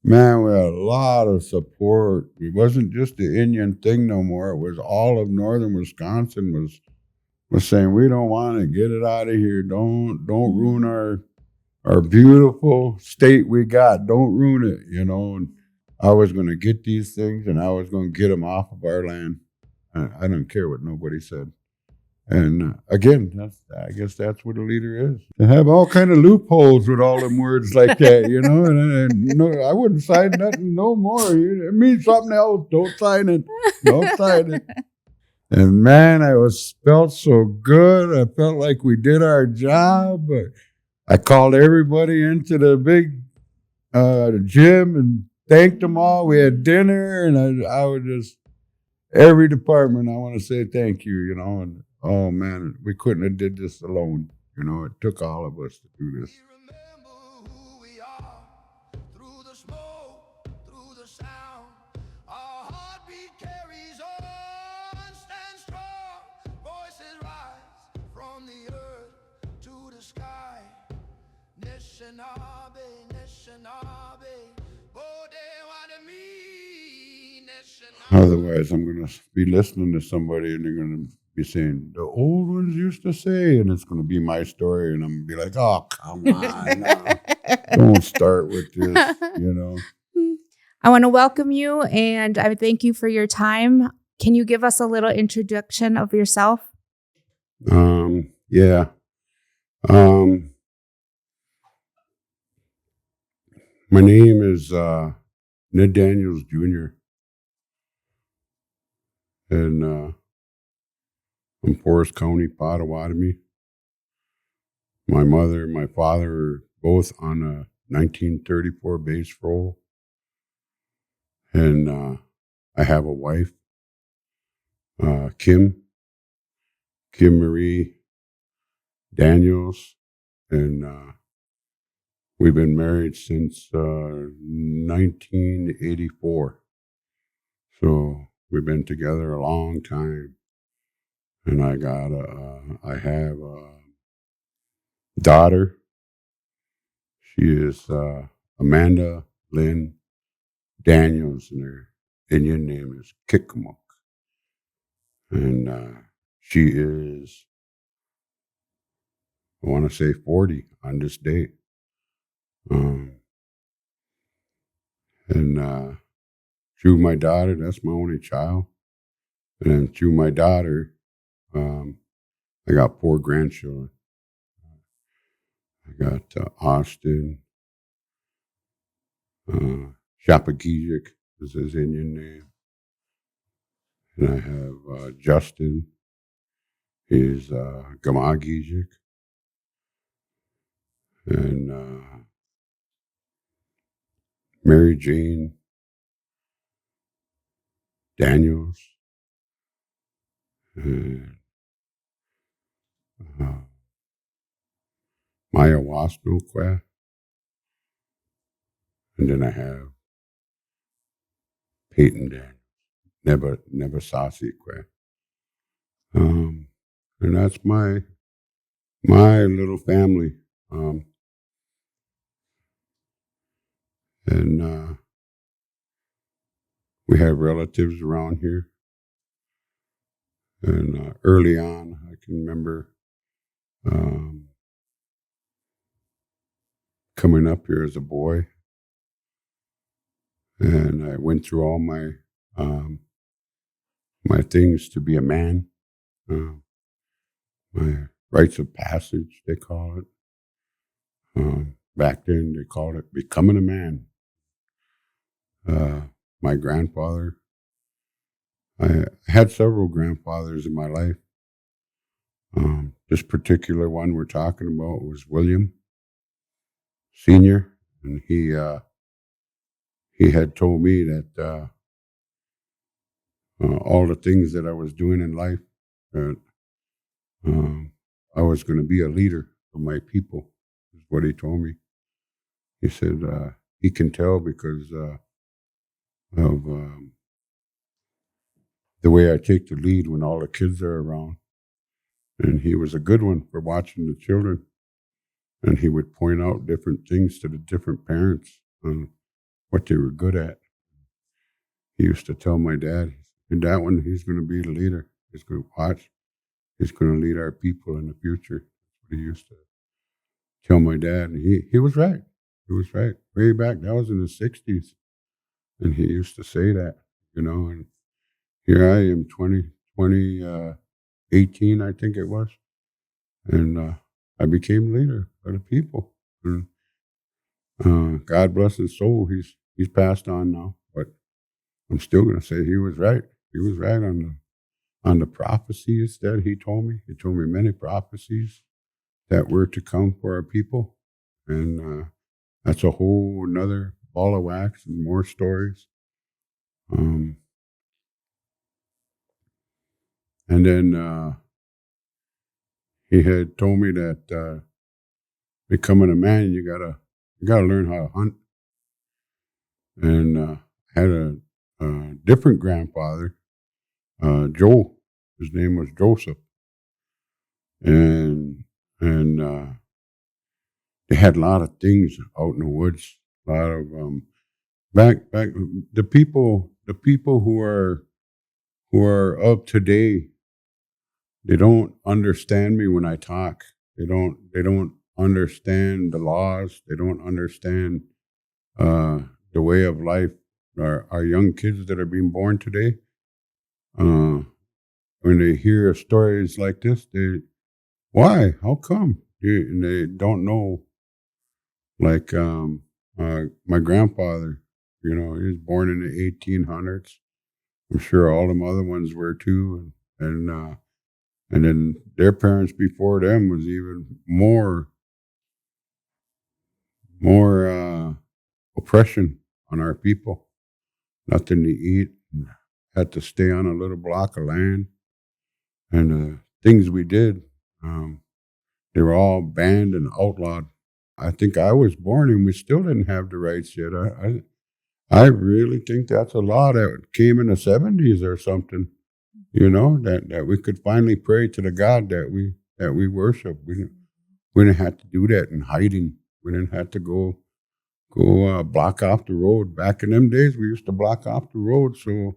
Man, we had a lot of support. It wasn't just the Indian thing no more. It was all of northern Wisconsin was saying we don't want to get it out of here. Don't ruin our beautiful state we got. Don't ruin it. And I was going to get these things, and I was going to get them off of our land. I don't care what nobody said. And again, I guess that's what a leader is. To have all kind of loopholes with all them words like that. And no, I wouldn't sign nothing no more. It means something else. Don't sign it. Don't sign it. And man, felt so good. I felt like we did our job. I called everybody into the big gym and thanked them all. We had dinner, and I would just every department. I want to say thank you. And oh man, we couldn't have did this alone. It took all of us to do this. Otherwise, I'm going to be listening to somebody and they're going to be saying, the old ones used to say, and it's going to be my story. And I'm going to be like, oh, come on. Don't start with this. I want to welcome you and I thank you for your time. Can you give us a little introduction of yourself? Yeah. My name is Ned Daniels Jr. And I'm Forest County Potawatomi. My mother and my father are both on a 1934 base roll. And I have a wife, Kim Marie Daniels, and we've been married since 1984. So we've been together a long time. And I have a daughter. She is Amanda Lynn Daniels, and her Indian name is Kikmuk. And she is, I want to say 40 on this date. And through my daughter, that's my only child. And then through my daughter, I got 4 grandchildren. I got Austin, Shapagijik is his Indian name. And I have Justin, he's Gamagijik. And Mary Jane Daniels. And Maya Wasnoqua. And then I have Peyton Daniels, never Sasiqua. And that's my little family. And we have relatives around here. And early on, I can remember coming up here as a boy. And I went through all my my things to be a man. My rites of passage, they call it. Back then, they called it becoming a man. My grandfather, I had several grandfathers in my life. This particular one we're talking about was William Sr., and he had told me that all the things that I was doing in life, that I was going to be a leader of my people, is what he told me. He said he can tell because of the way I take the lead when all the kids are around. And he was a good one for watching the children. And he would point out different things to the different parents. what they were good at. He used to tell my dad, in that one, he's going to be the leader. He's going to watch. He's going to lead our people in the future. That's what he used to tell my dad. And he was right. He was right. Way back, that was in the 60s. And he used to say that, and here I am, 18, I think it was. And I became leader of the people. And God bless his soul. He's passed on now, but I'm still going to say he was right. He was right on the prophecies that he told me. He told me many prophecies that were to come for our people, and that's a whole another ball of wax and more stories. And then he had told me that becoming a man, you gotta learn how to hunt. And I had a different grandfather, Joe. His name was Joseph, and they had a lot of things out in the woods. A lot of back the people who are of today. They don't understand me when I talk. They don't understand the laws. They don't understand the way of life. Our young kids that are being born today, when they hear stories like this, why? How come? And they don't know. Like my grandfather, he was born in the 1800s. I'm sure all them other ones were too, and then their parents before them was even more oppression on our people. Nothing to eat, and had to stay on a little block of land, and things we did, they were all banned and outlawed. I think I was born and we still didn't have the rights yet. I really think that's a law that came in the 70s or something. That we could finally pray to the God that we worship. We didn't have to do that in hiding. We didn't have to go block off the road. Back in them days, we used to block off the road so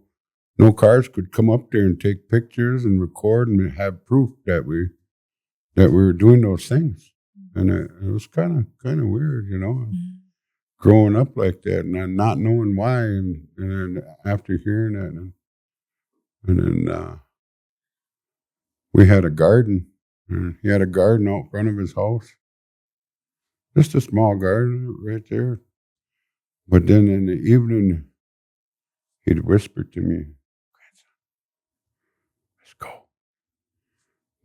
no cars could come up there and take pictures and record and have proof that we were doing those things. And it was kind of weird, growing up like that and not knowing why. And then after hearing that, and then we had a garden. And he had a garden out front of his house, just a small garden right there. But then in the evening, he'd whisper to me, "Grandson, let's go."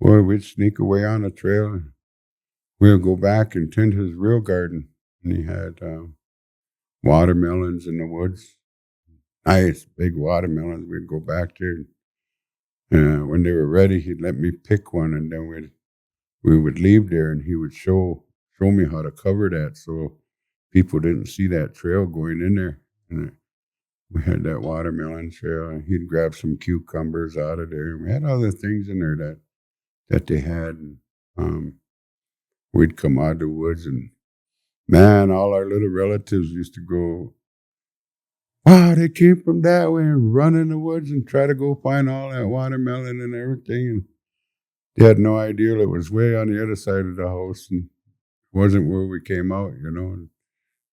Well, we'd sneak away on the trail and we'd go back and tend his real garden. And he had watermelons in the woods, nice big watermelons. We'd go back there. And when they were ready, he'd let me pick one, and then we would leave there, and he would show me how to cover that so people didn't see that trail going in there. And we had that watermelon trail, and he'd grab some cucumbers out of there. And we had other things in there that they had. And we'd come out of the woods, and man, all our little relatives used to go, "Wow, they came from that way," and run in the woods and try to go find all that watermelon and everything. And they had no idea it was way on the other side of the house and it wasn't where we came out, And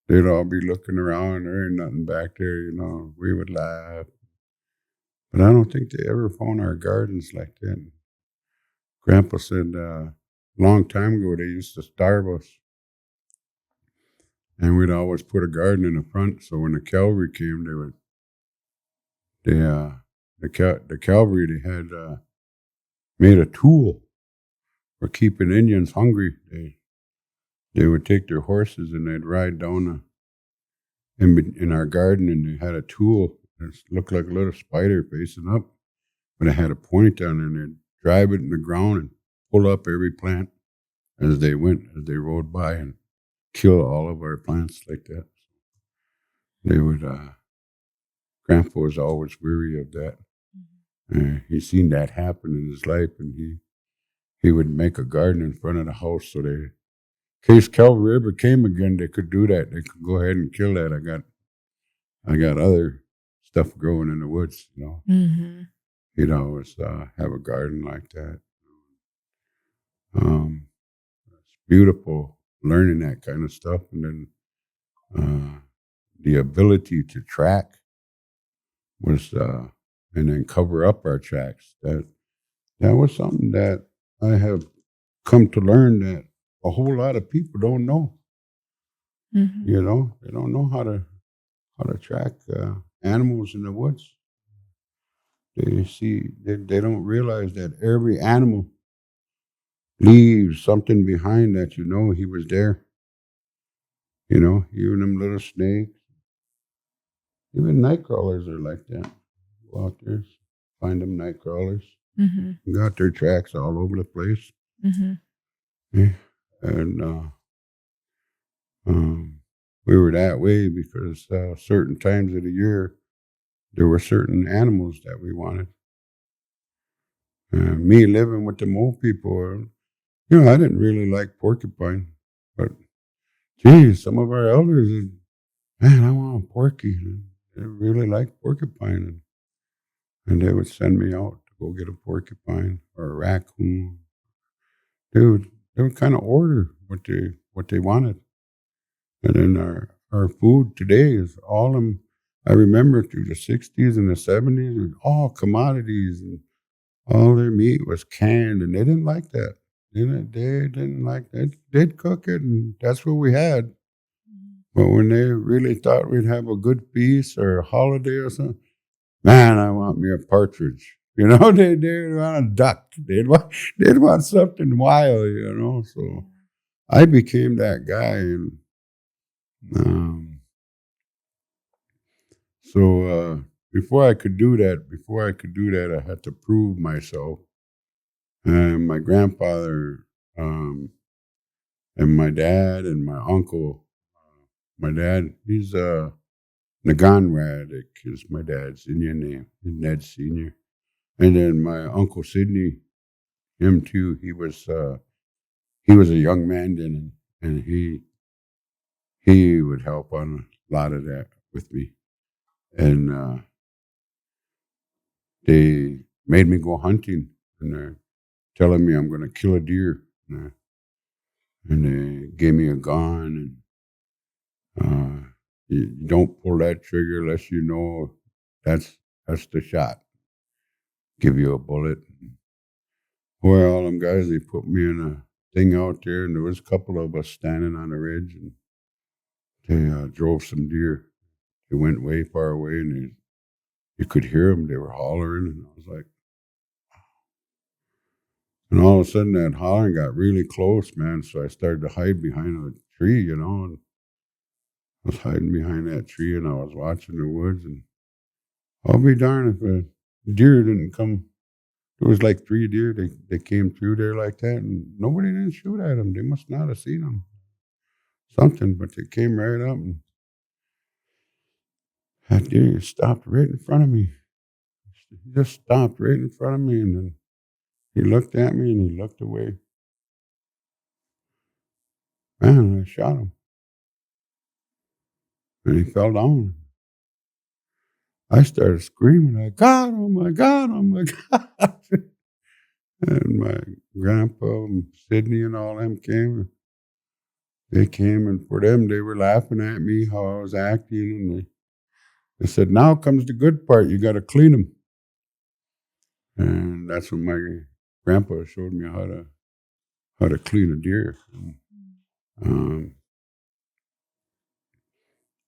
they'd all be looking around. There ain't nothing back there, We would laugh. But I don't think they ever found our gardens like that. Grandpa said a long time ago they used to starve us. And we'd always put a garden in the front, so when the cavalry came, the cavalry, they had made a tool for keeping Indians hungry. They would take their horses and they'd ride down in our garden, and they had a tool that looked like a little spider facing up, but it had a point on it, and they'd drive it in the ground and pull up every plant as they rode by, and kill all of our plants like that. They would, Grandpa was always weary of that. He seen that happen in his life, and he would make a garden in front of the house so they, in case cavalry ever came again, they could do that. They could go ahead and kill that. I got other stuff growing in the woods, you know. Mm-hmm. You'd always have a garden like that. It's beautiful learning that kind of stuff, and then the ability to track was, and then cover up our tracks. That was something that I have come to learn that a whole lot of people don't know. Mm-hmm. You know, they don't know how to track animals in the woods. They don't realize that every animal leaves something behind that you know he was there. You know, even them little snakes, even night crawlers are like that. Go out there, find them night crawlers. Mm-hmm. Got their tracks all over the place. Mm-hmm. Yeah. And um, we were that way because certain times of the year there were certain animals that we wanted. Me living with the mole people, you know, I didn't really like porcupine, but geez, some of our elders, man, I want a porky. They really liked porcupine, and they would send me out to go get a porcupine or a raccoon. They would kind of order what they wanted, and then our food today is all them. I remember through the '60s and the '70s, it was all commodities, and all their meat was canned, and they didn't like that. They didn't like that. They'd cook it, and that's what we had. But when they really thought we'd have a good feast or a holiday or something, man, I want me a partridge. You know, they want a duck. They'd want something wild. You know, so I became that guy, and um, so before I could do that, I had to prove myself. And my grandfather, and my dad and my uncle. My dad, he's Naganradik is my dad's Indian name, Ned Senior. And then my uncle Sidney, him too. He was a young man then, and he would help on a lot of that with me. And they made me go hunting, and they're telling me I'm going to kill a deer, and they gave me a gun, and you don't pull that trigger unless you know that's the shot. Give you a bullet. Boy, all them guys, they put me in a thing out there, and there was a couple of us standing on the ridge, and they drove some deer. They went way far away, and you could hear them. They were hollering, and I was like, and all of a sudden that hollering got really close, man. So I started to hide behind a tree, you know, and I was hiding behind that tree, and I was watching the woods, and I'll be darned if a deer didn't come. There was like 3 deer. They came through there like that, and nobody didn't shoot at them. They must not have seen them. Something, but they came right up, and that deer stopped right in front of me. He just stopped right in front of me, and then he looked at me and he looked away. Man, I shot him, and he fell down. I started screaming, I got him, I got him, I got him. And my grandpa and Sydney and all them came. They came, and for them, they were laughing at me, how I was acting, and they said, now comes the good part. You got to clean them. And that's when my grandpa showed me how to clean a deer. And,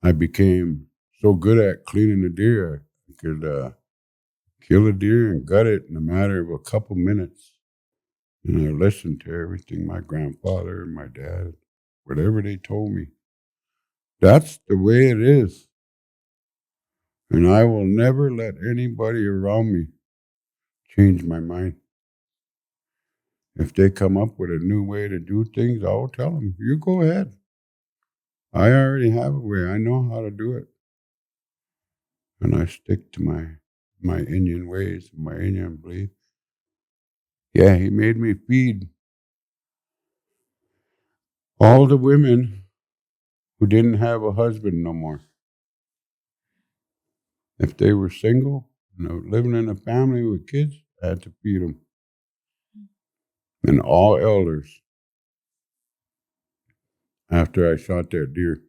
I became so good at cleaning a deer, I could kill a deer and gut it in a matter of a couple minutes. And I listened to everything my grandfather and my dad, whatever they told me. That's the way it is. And I will never let anybody around me change my mind. If they come up with a new way to do things, I'll tell them, you go ahead. I already have a way. I know how to do it. And I stick to my Indian ways, my Indian belief. Yeah, he made me feed all the women who didn't have a husband no more. If they were single, living in a family with kids, I had to feed them. And all elders, after I shot that deer,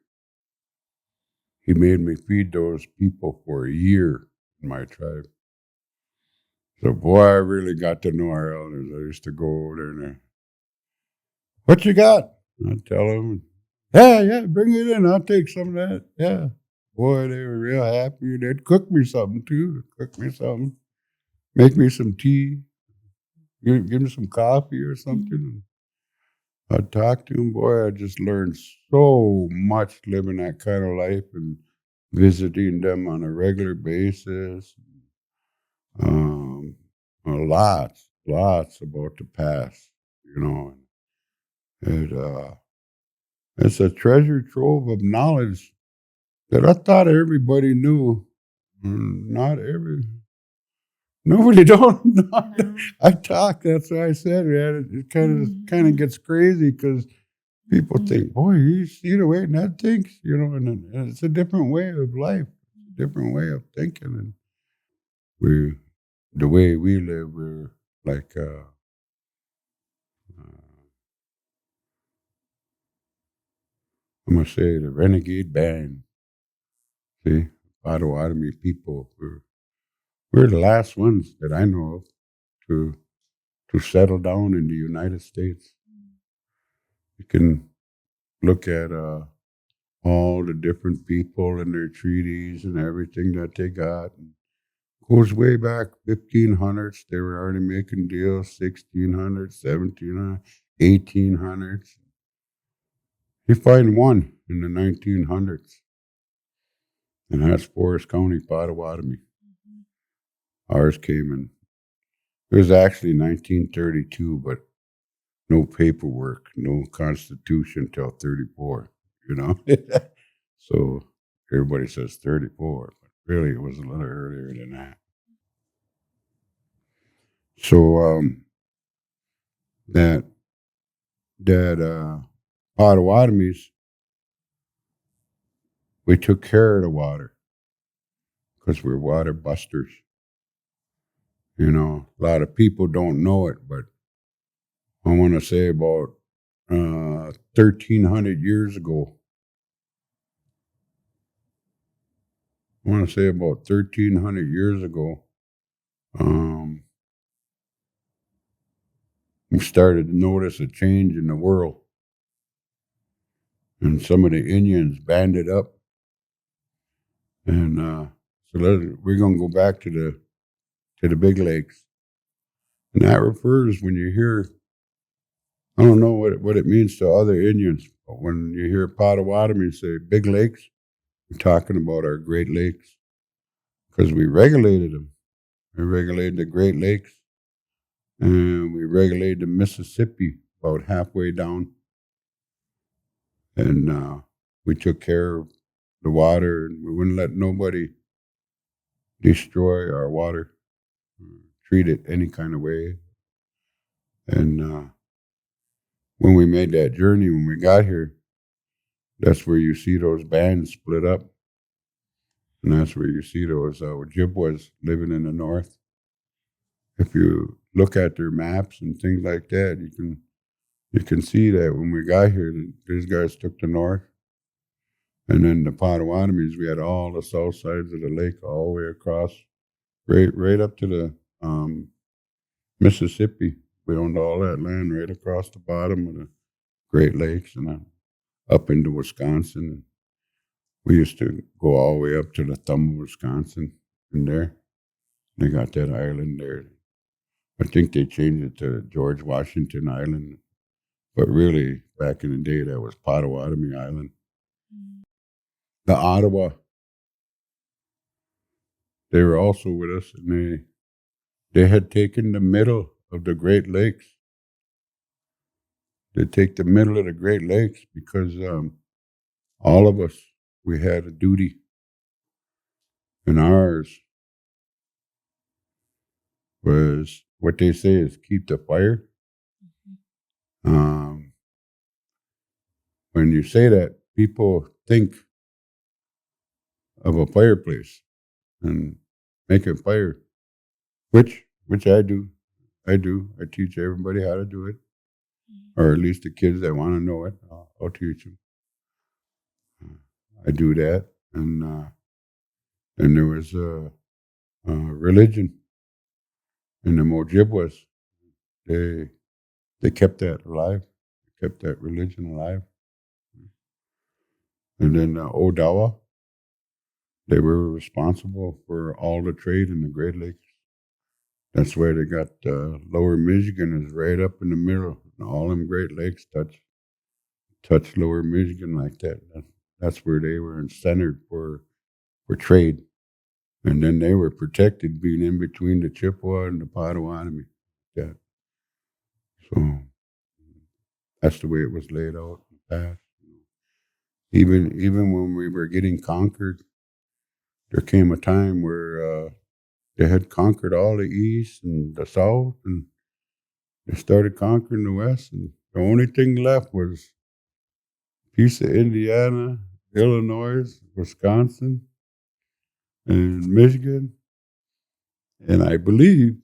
he made me feed those people for a year in my tribe. So, boy, I really got to know our elders. I used to go over there and what you got? I'd tell them, yeah, bring it in. I'll take some of that. Yeah. Boy, they were real happy. They'd cook me something too. Make me some tea, give me some coffee or something. I'd talk to them. Boy, I just learned so much living that kind of life and visiting them on a regular basis. Um, lots about the past, you know. It, it's a treasure trove of knowledge that I thought everybody knew. Not every, nobody don't. I talk. That's what I said, man. It kind of gets crazy because people think, boy, you see the way Ned thinks, and it's a different way of life, a different way of thinking, and we, the way we live, we're like, I'm gonna say the renegade band. See, Potawatomi people, we're the last ones that I know of to settle down in the United States. You can look at all the different people and their treaties and everything that they got. Goes way back 1500s. They were already making deals, 1600s, 1700s, 1800s. You find one in the 1900s, and that's Forest County Potawatomi. Ours came in, it was actually 1932, but no paperwork, no constitution till 34, you know? So everybody says 34, but really it was a little earlier than that. So that Potawatomis, we took care of the water because we're water busters. A lot of people don't know it, but I want to say about 1,300 years ago, um, we started to notice a change in the world. And some of the Indians banded up. And we're going to go back to the big lakes. And that refers, when you hear, I don't know what it means to other Indians, but when you hear Potawatomi say big lakes, we're talking about our Great Lakes because we regulated them. We regulated the Great Lakes and we regulated the Mississippi about halfway down. And we took care of the water and we wouldn't let nobody destroy our water, treat it any kind of way. And when we made that journey, when we got here, that's where you see those bands split up. And that's where you see those Ojibwas living in the north. If you look at their maps and things like that, you can see that when we got here, these guys took the north. And then the Potawatomis, we had all the south sides of the lake all the way across, right up to the Mississippi. We owned all that land right across the bottom of the Great Lakes and up into Wisconsin. We used to go all the way up to the thumb of Wisconsin in there. They got that island there. I think they changed it to George Washington Island. But really, back in the day, that was Potawatomi Island. The Ottawa, they were also with us, and they had taken the middle of the Great Lakes. They take the middle of the Great Lakes because all of us, we had a duty. And ours was, what they say is keep the fire. When you say that, people think of a fireplace. and make a fire, which I do. I teach everybody how to do it, or at least the kids that want to know it. I'll teach them. I do that, and there was a religion in the Ojibwas. They kept that alive, kept that religion alive, and then Odawa. They were responsible for all the trade in the Great Lakes. That's where they got Lower Michigan is right up in the middle. And all them Great Lakes touch Lower Michigan like that. That's where they were centered for trade. And then they were protected being in between the Chippewa and the Potawatomi. Yeah. So that's the way it was laid out in the past. Even when we were getting conquered, there came a time where they had conquered all the east and the south, and they started conquering the west, and the only thing left was a piece of Indiana, Illinois, Wisconsin, and Michigan. And I believe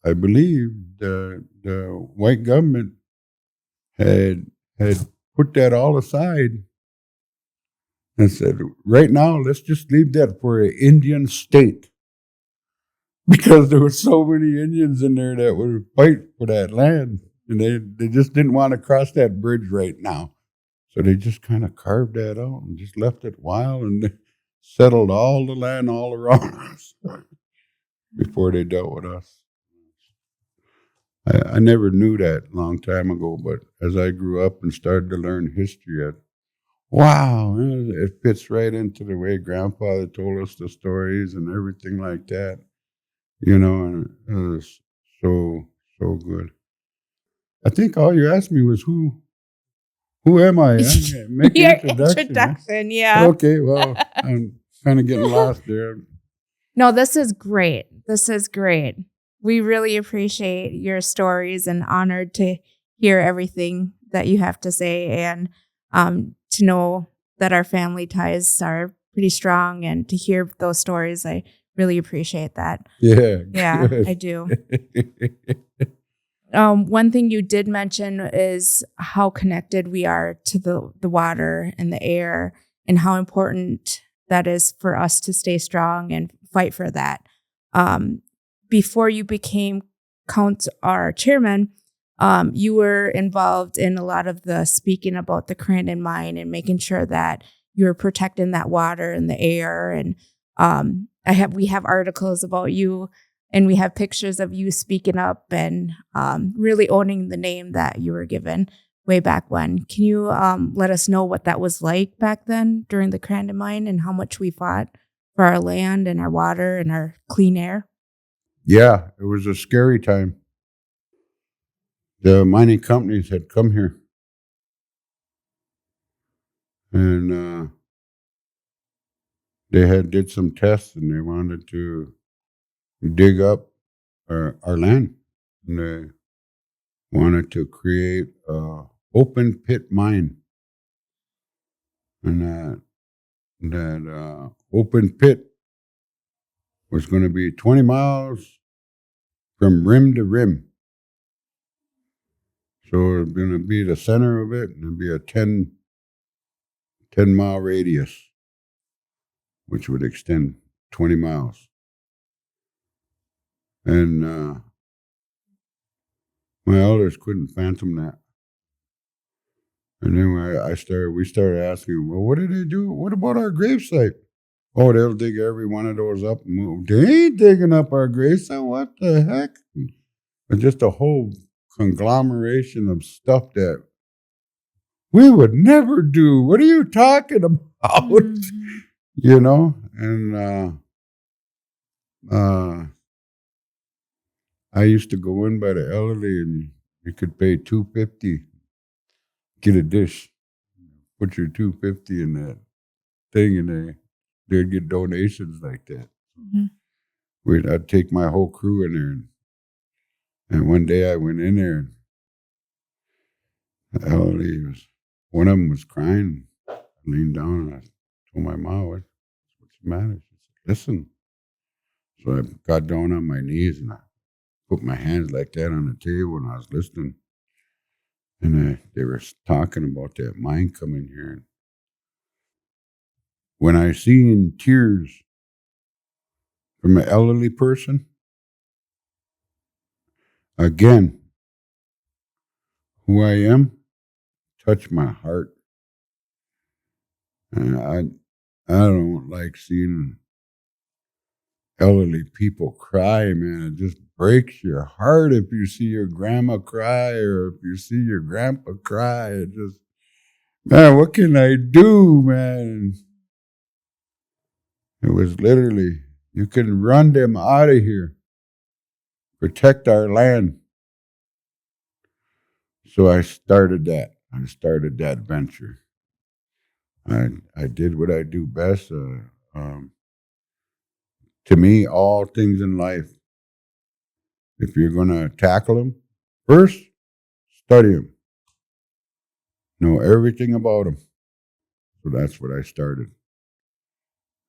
the white government had put that all aside and said, right now, let's just leave that for an Indian state. Because there were so many Indians in there that would fight for that land. And they just didn't want to cross that bridge right now. So they just kind of carved that out and just left it wild, and they settled all the land all around us before they dealt with us. I never knew that a long time ago, but as I grew up and started to learn history, wow, it fits right into the way Grandfather told us the stories and everything like that. And it was so good. I think all you asked me was who am I? Make Your an introduction, yeah. Okay, well, I'm kind of getting lost there. No, this is great. This is great. We really appreciate your stories and honored to hear everything that you have to say, and to know that our family ties are pretty strong, and to hear those stories, I really appreciate that. Yeah, good. I do. One thing you did mention is how connected we are to the water and the air, and how important that is for us to stay strong and fight for that. Before you became chairman, you were involved in a lot of the speaking about the Crandon mine and making sure that you were protecting that water and the air. And we have articles about you, and we have pictures of you speaking up and really owning the name that you were given way back when. Can you let us know what that was like back then during the Crandon mine, and how much we fought for our land and our water and our clean air? Yeah, it was a scary time. The mining companies had come here, and they did some tests, and they wanted to dig up our land, and they wanted to create a open pit mine, and that open pit was going to be 20 miles from rim to rim. So it's going to be the center of it, and it'll be a 10-mile radius, which would extend 20 miles. And my elders couldn't fathom that. And then we started asking, well, what did they do? What about our gravesite? Oh, they'll dig every one of those up and move. They ain't digging up our gravesite. What the heck? And just a whole conglomeration of stuff that we would never do. What are you talking about? Mm-hmm. And I used to go in by the elderly, and you could pay $2.50, get a dish, put your $2.50 in that thing, and they'd get donations like that. Mm-hmm. I'd take my whole crew in there, and one day I went in there, and the elderly one of them was crying. I leaned down and I told my mom, what's the matter? She said, listen. So I got down on my knees and I put my hands like that on the table and I was listening. And they were talking about that mine coming here. And when I seen tears from an elderly person, again, who I am, touched my heart. And I don't like seeing elderly people cry, man. It just breaks your heart if you see your grandma cry or if you see your grandpa cry. It just, man, what can I do, man? It was literally, you can run them out of here, protect our land. So I started that. I started that venture. I did what I do best. To me, all things in life, if you're going to tackle them, first, study them. Know everything about them. So that's what I started.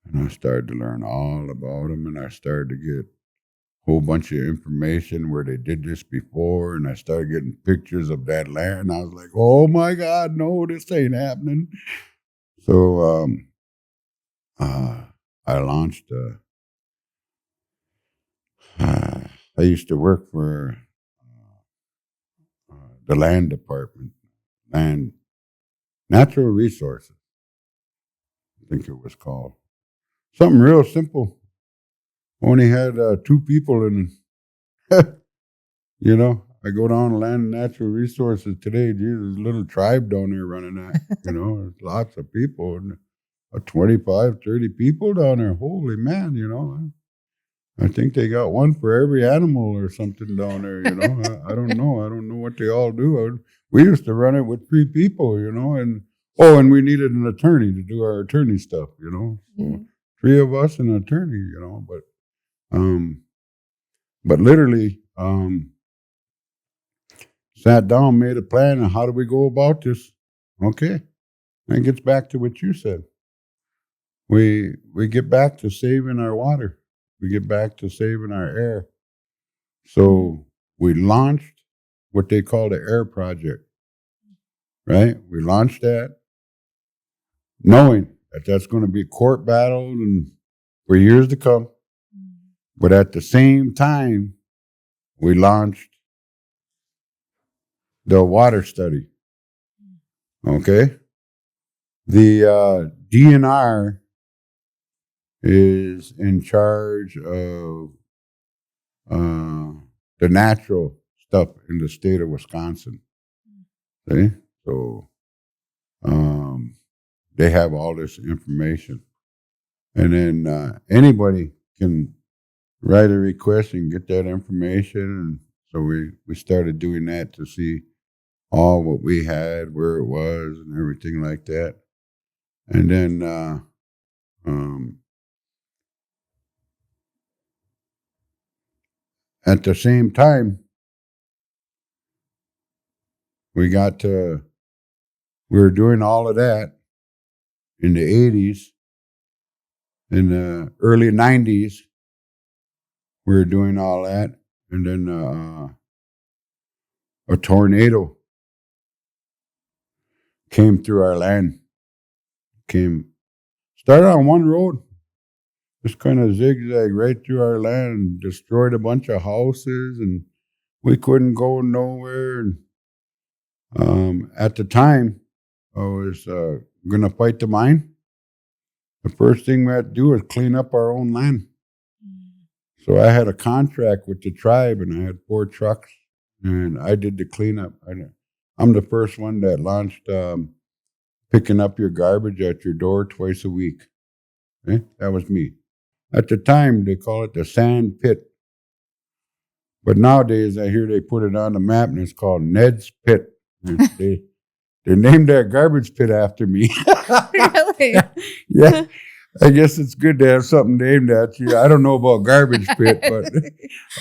And I started to learn all about them, and I started to get a whole bunch of information where they did this before, and I started getting pictures of that land. I was like, oh my God, no, this ain't happening. So I launched I used to work for the land department, land natural resources, I think it was called. Something real simple. Only had 2 people in it. You know, I go down to land and natural resources today. Geez, there's a little tribe down there running that. There's lots of people. And 25, 30 people down there. Holy man, I think they got one for every animal or something down there, I don't know. I don't know what they all do. We used to run it with 3 people, and we needed an attorney to do our attorney stuff, So Mhm. 3 of us and an attorney, but literally, sat down, made a plan, and how do we go about this? Okay. And it gets back to what you said. We get back to saving our water. We get back to saving our air. So we launched what they call the air project, right? We launched that knowing that that's going to be court battled and for years to come. But at the same time, we launched the water study. Okay. The DNR is in charge of the natural stuff in the state of Wisconsin. See? So they have all this information. And then anybody can write a request and get that information. And so we started doing that to see all what we had, where it was, and everything like that. And then at the same time, we were doing all of that in the 80s. In the early 90s, we were doing all that. And then a tornado came through our land. Started on one road, just kind of zigzag right through our land, destroyed a bunch of houses, and we couldn't go nowhere. And at the time, I was going to fight the mine. The first thing we had to do was clean up our own land. So I had a contract with the tribe, and I had 4 trucks, and I did the cleanup. I'm the first one that launched picking up your garbage at your door twice a week. That was me. At the time, they call it the sand pit. But nowadays, I hear they put it on the map, and it's called Ned's Pit. They named that garbage pit after me. Really? Yeah. I guess it's good to have something named after you. I don't know about garbage pit, but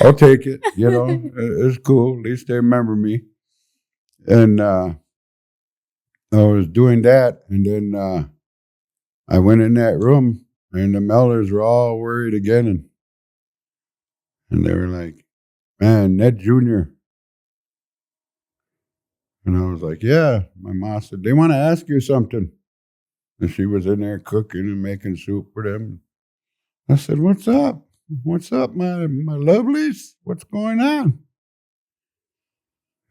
I'll take it. It's cool. At least they remember me. And I was doing that, and then I went in that room, and the Mellors were all worried again. And they were like, man, Ned Jr. And I was like, yeah. My mom said, they want to ask you something. And she was in there cooking and making soup for them. I said, what's up? What's up, my lovelies? What's going on?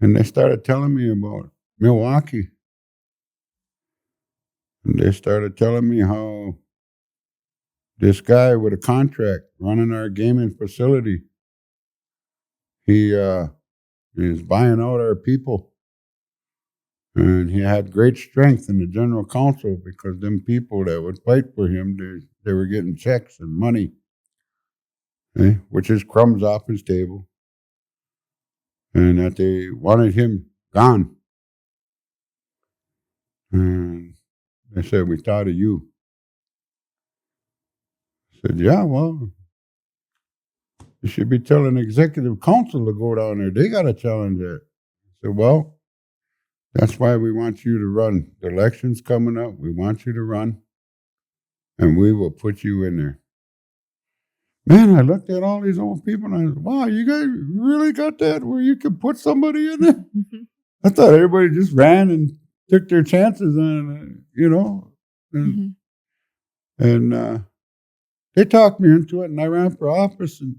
And they started telling me about Milwaukee. And they started telling me how this guy with a contract running our gaming facility, he is buying out our people. And he had great strength in the general council because them people that would fight for him, they were getting checks and money, which is crumbs off his table. And that they wanted him gone. And they said, we thought of you. I said, yeah, well, you should be telling the executive council to go down there. They got to challenge it. I said, well, that's why we want you to run. The election's coming up. We want you to run, and we will put you in there. Man, I looked at all these old people, and I said, wow, you guys really got that where you can put somebody in there? I thought everybody just ran and took their chances on, And they talked me into it, and I ran for office, and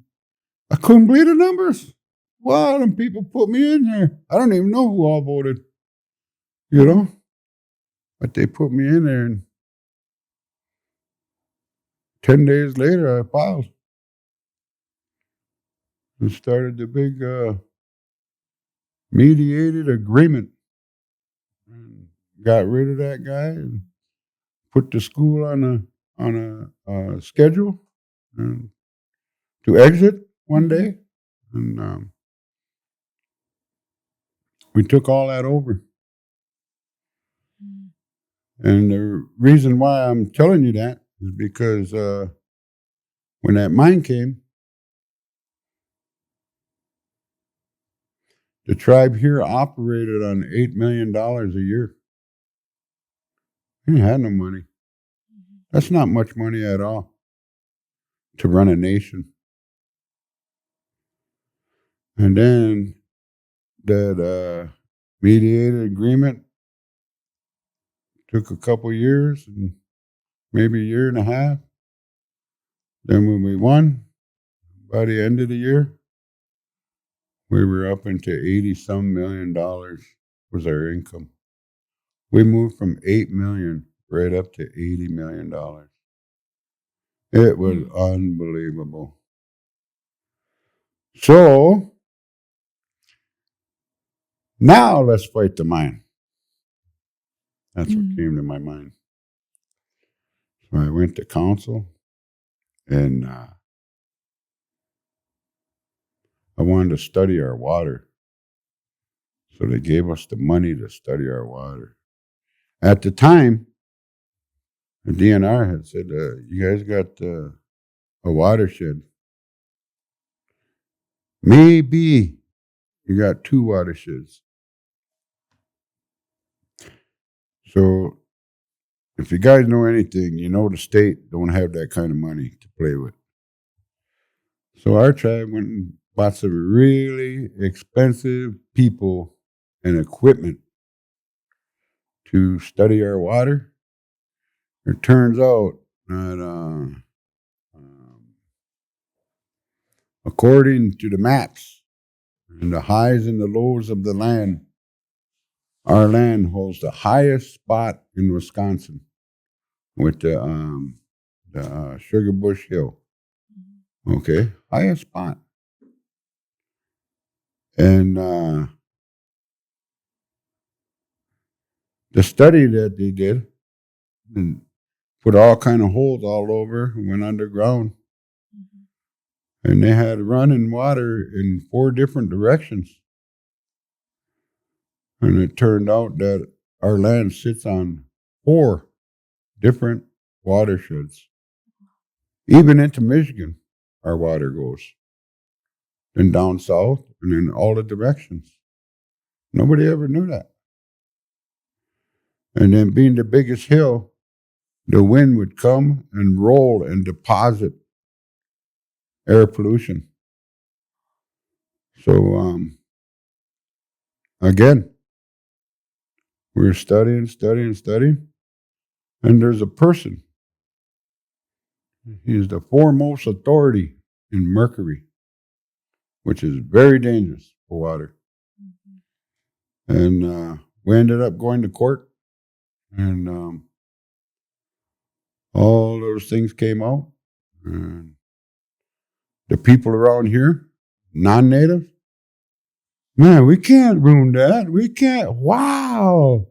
I couldn't believe the numbers. Wow, them people put me in here. I don't even know who all voted, But they put me in there, and 10 days later, I filed and started the big mediated agreement. And got rid of that guy and put the school on a schedule to exit one day. And we took all that over. And the reason why I'm telling you that is because when that mine came, the tribe here operated on $8 million a year. They didn't have no money. That's not much money at all to run a nation. And then that mediated agreement took a couple years, and maybe a year and a half. Then when we won, by the end of the year, we were up into $80-some million was our income. We moved from $8 million right up to $80 million. It was unbelievable. So now let's fight the mine. That's what came to my mind. So I went to council, and I wanted to study our water. So they gave us the money to study our water. At the time, the DNR had said, you guys got a watershed. Maybe you got 2 watersheds. So if you guys know anything, you know the state don't have that kind of money to play with. So our tribe went and bought some really expensive people and equipment to study our water. It turns out that according to the maps and the highs and the lows of the land, our land holds the highest spot in Wisconsin with the Sugar Bush Hill. Okay, highest spot. And the study that they did and put all kind of holes all over and went underground. And they had running water in 4 different directions. And it turned out that our land sits on 4 different watersheds. Even into Michigan, our water goes. Then down south and in all the directions. Nobody ever knew that. And then being the biggest hill, the wind would come and roll and deposit air pollution. So again, we're studying, and there's a person. He's the foremost authority in mercury, which is very dangerous for water. And we ended up going to court, and all those things came out. And the people around here, non-native, man, we can't ruin that. We can't. Wow.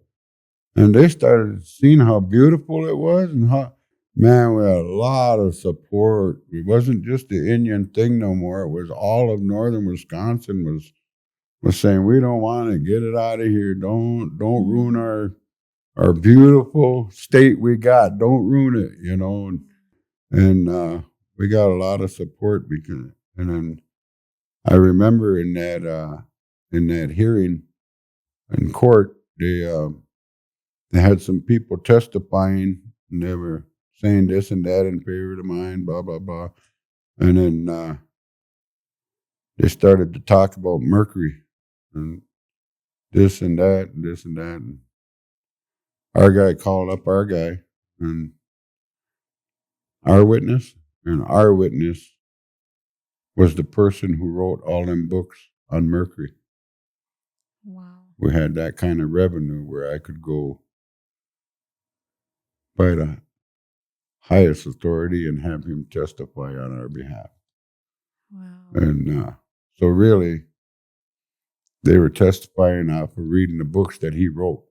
And they started seeing how beautiful it was, and how, man, we had a lot of support. It wasn't just the Indian thing no more. It was all of northern Wisconsin was saying, we don't want to get it out of here. Don't ruin our beautiful state we got. Don't ruin it, you know. And we got a lot of support because, and then I remember in that hearing in court, they had some people testifying, and they were saying this and that in favor of mine, blah blah blah, and then they started to talk about mercury and this and that and this and that. And our guy called up our guy and our witness, and our witness was the person who wrote all them books on mercury. Wow. We had that kind of revenue where I could go by the highest authority and have him testify on our behalf. Wow. And so really, they were testifying off of reading the books that he wrote.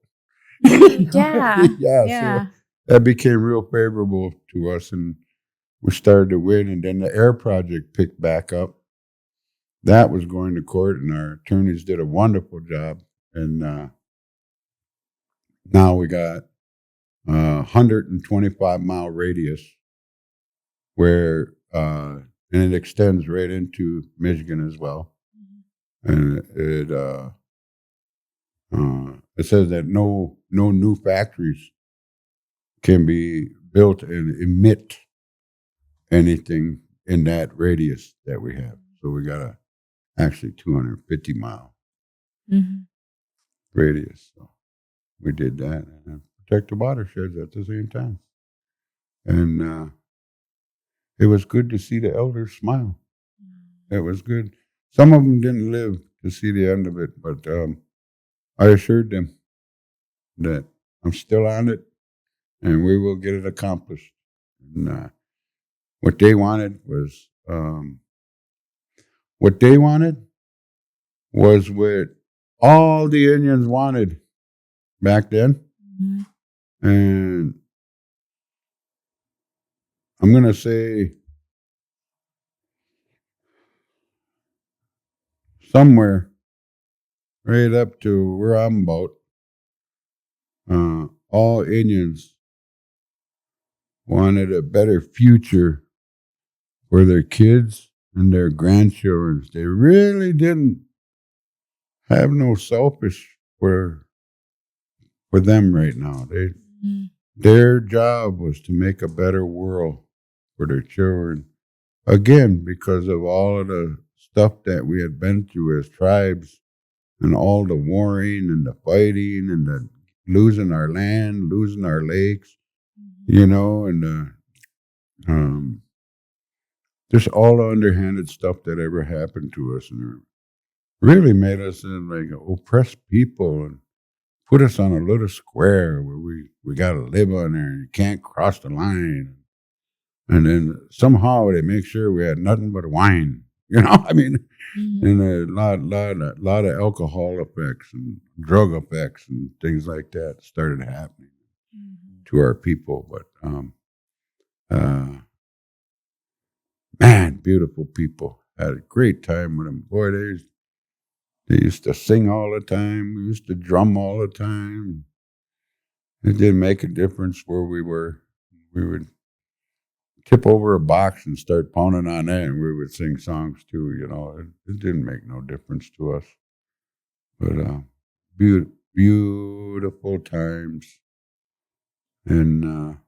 Yeah. So that became real favorable to us, and we started to win. And then the air project picked back up. That was going to court, and our attorneys did a wonderful job. And now we got 125-mile radius where, and it extends right into Michigan as well. And it says that no new factories can be built and emit anything in that radius that we have. So we got actually 250-mile radius. So we did that and protect the watersheds at the same time. And it was good to see the elders smile. It was good. Some of them didn't live to see the end of it, but I assured them that I'm still on it, and we will get it accomplished. And what they wanted was what all the Indians wanted back then. And I'm going to say somewhere right up to where I'm about, all Indians wanted a better future for their kids and their grandchildren. They really didn't have no selfish for them right now. Their job was to make a better world for their children. Again, because of all of the stuff that we had been through as tribes, and all the warring and the fighting and the losing our land, losing our lakes, you know, and just all the underhanded stuff that ever happened to us, and it really made us like oppressed people and put us on a little square where we got to live on there and you can't cross the line. And then somehow they make sure we had nothing but wine, you know. I mean, and a lot of alcohol effects and drug effects and things like that started happening to our people. But man, beautiful people. Had a great time with them. Boy, they used to sing all the time. We used to drum all the time. It didn't make a difference where we were. We would tip over a box and start pounding on that, and we would sing songs too. You know, it didn't make no difference to us. But beautiful times, and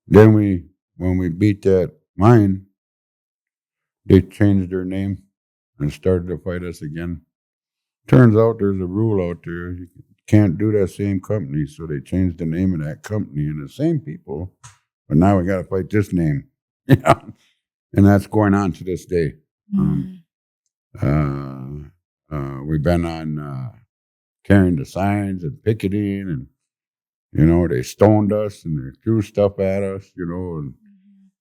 Then when we beat that mine, they changed their name and started to fight us again. Turns out there's a rule out there. You can't do that same company. So they changed the name of that company and the same people. But now we got to fight this name. Yeah. And that's going on to this day. We've been on carrying the signs and picketing, and they stoned us and they threw stuff at us, and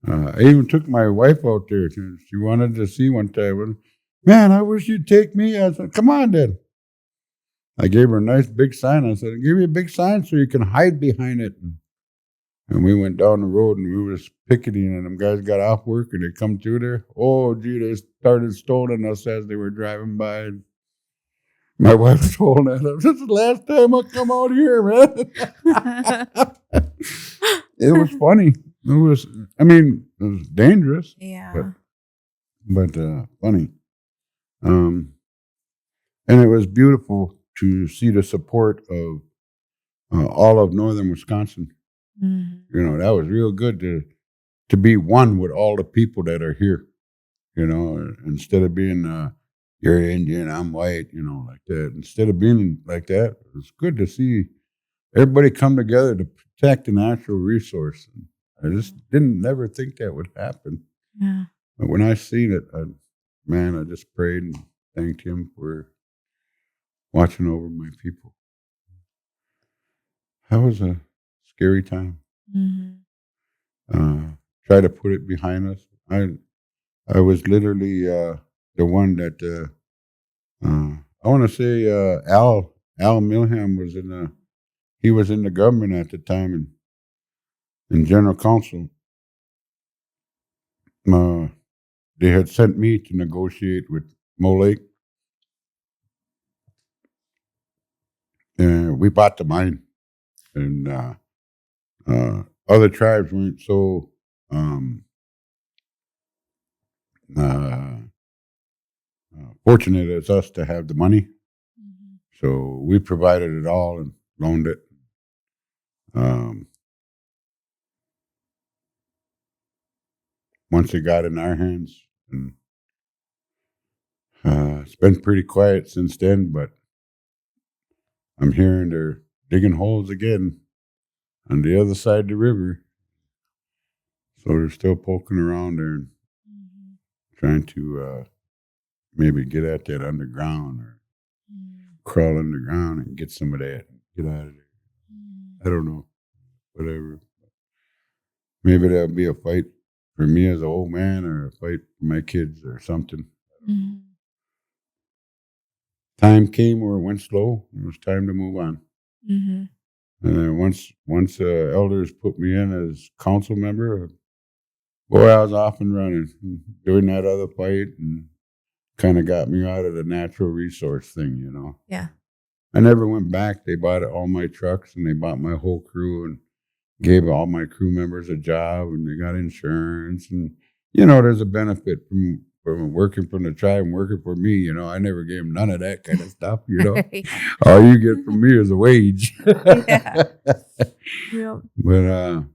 I even took my wife out there. She wanted to see one time. Man, I wish you'd take me. I said, come on then. I gave her a nice big sign. I said, give me a big sign so you can hide behind it. And we went down the road and we was picketing, and them guys got off work and they come through there. Oh, gee, they started stoning us as they were driving by. And my wife told that, this is the last time I come out here, man. It was funny. It was dangerous. Yeah. But funny. And it was beautiful to see the support of all of northern Wisconsin. That was real good to be one with all the people that are here. Instead of being you're Indian, I'm white, like that. Instead of being like that, it's good to see everybody come together to protect a natural resource. I just never think that would happen. Yeah. But when I seen it, I just prayed and thanked him for watching over my people. That was a scary time. Try to put it behind us. I was literally the one that I want to say Al Milham was in the government at the time and in general counsel. They had sent me to negotiate with Mo Lake, and we bought the mine, and other tribes weren't so fortunate as us to have the money. So we provided it all and loaned it. Once it got in our hands, and it's been pretty quiet since then, but I'm hearing they're digging holes again on the other side of the river. So they're still poking around there and trying to maybe get at that underground or crawl underground and get some of that and get out of there. I don't know. Whatever. Maybe that'll be a fight for me as an old man or a fight for my kids or something. Time came where it went slow. It was time to move on. And then once elders put me in as council member, boy, I was off and running, doing that other fight, and kind of got me out of the natural resource thing, Yeah. I never went back. They bought all my trucks and they bought my whole crew and gave all my crew members a job, and they got insurance. And, there's a benefit from working from the tribe and working for me. I never gave them none of that kind of stuff, All you get from me is a wage. Yeah. Yep. But,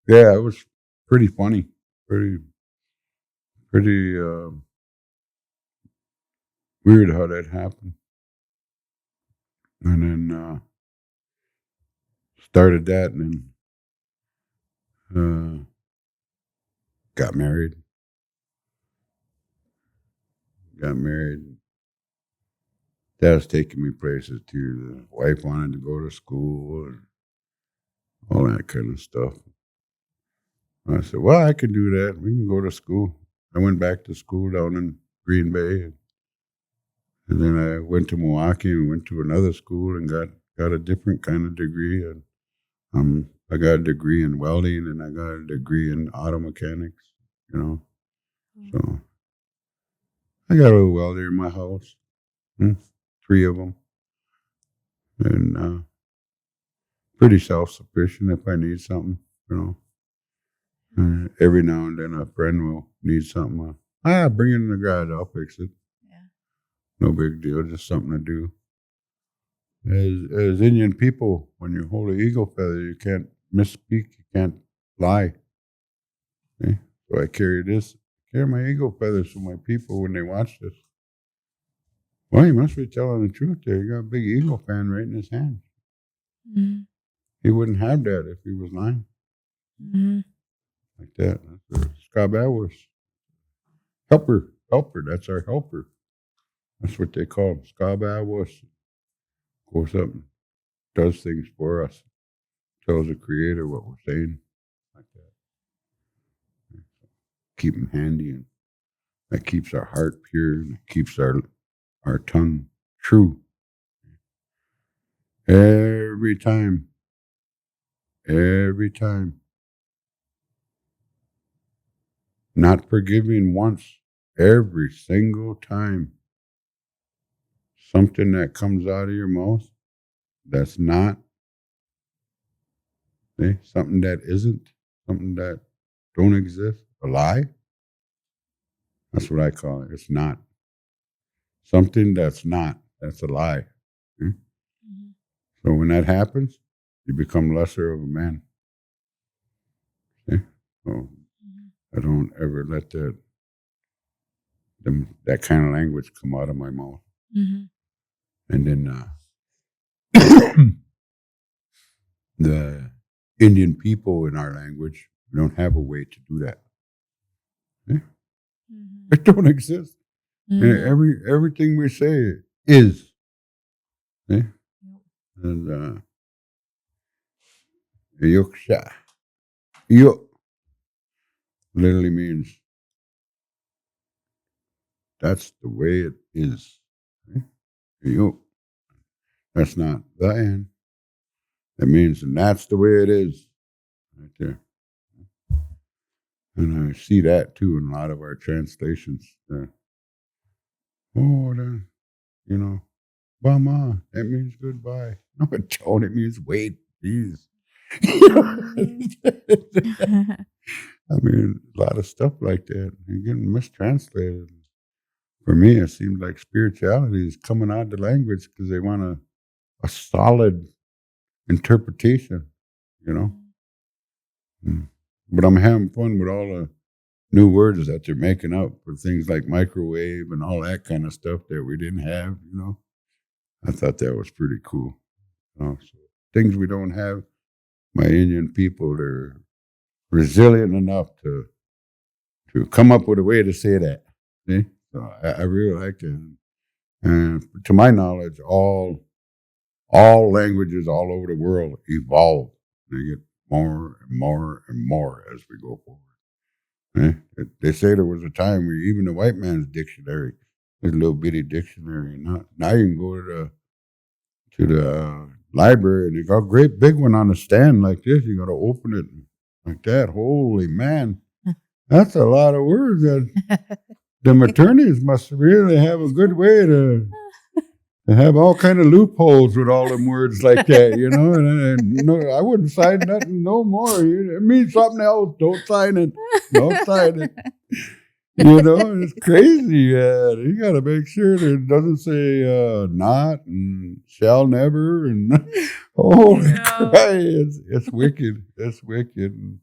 yeah, it was pretty funny. Pretty weird how that happened. And then started that and then got married. Dad was taking me places too. The wife wanted to go to school and all that kind of stuff. I said, well, I can do that. We can go to school. I went back to school down in Green Bay. And then I went to Milwaukee and went to another school and got a different kind of degree. And I got a degree in welding and I got a degree in auto mechanics, So I got a little welder in my house, 3 of them. And pretty self-sufficient if I need something, Every now and then a friend will need something. Bring it in the garage, I'll fix it. Yeah. No big deal, just something to do. As Indian people, when you hold an eagle feather, you can't misspeak, you can't lie. So I carry my eagle feathers so my people, when they watch this, well, he must be telling the truth there. He got a big eagle fan right in his hand. Mm-hmm. He wouldn't have that if he was lying. Mm-hmm. Like that. That's a Scabawis. Helper. That's our helper. That's what they call him. Scabawis. Goes up and does things for us. Tells the creator what we're saying. Like that. Keep him handy, and that keeps our heart pure, and it keeps our tongue true. Every time. Not forgiving once. Every single time. Something that comes out of your mouth that's not, something that isn't, something that don't exist, a lie. That's what I call it. It's not. Something that's not, that's a lie. Okay? Mm-hmm. So when that happens, you become lesser of a man. Okay? So I don't ever let that kind of language come out of my mouth. Mm-hmm. And then the Indian people in our language, we don't have a way to do that. Okay? Mm-hmm. It don't exist. Mm-hmm. And everything we say is. Okay? And yoksha. Yo literally means that's the way it is. Okay? Yo. That's not the end. It means, and that's the way it is. Right there. And I see that too in a lot of our translations. Bama, that means goodbye. No, it don't. It means wait, please. I mean, a lot of stuff like that. You're getting mistranslated. For me, it seems like spirituality is coming out of the language because they want a solid interpretation, you know? Mm. But I'm having fun with all the new words that they're making up for things like microwave and all that kind of stuff that we didn't have, you know? I thought that was pretty cool. So things we don't have, my Indian people, they're resilient enough to come up with a way to say that. See? So I really like it. And to my knowledge, all languages all over the world evolve. They get more and more and more as we go forward. They say there was a time where even the white man's dictionary, this little bitty dictionary, now you can go to the library and they got a great big one on the stand like this. You got to open it like that. Holy man, that's a lot of words. That the attorneys must really have a good way to have all kind of loopholes with all them words like that, you know. And no, I wouldn't sign nothing no more. It means something else. Don't sign it. Don't sign it. You know, it's crazy. You got to make sure that it doesn't say not and shall never and holy Christ, it's wicked. It's wicked. And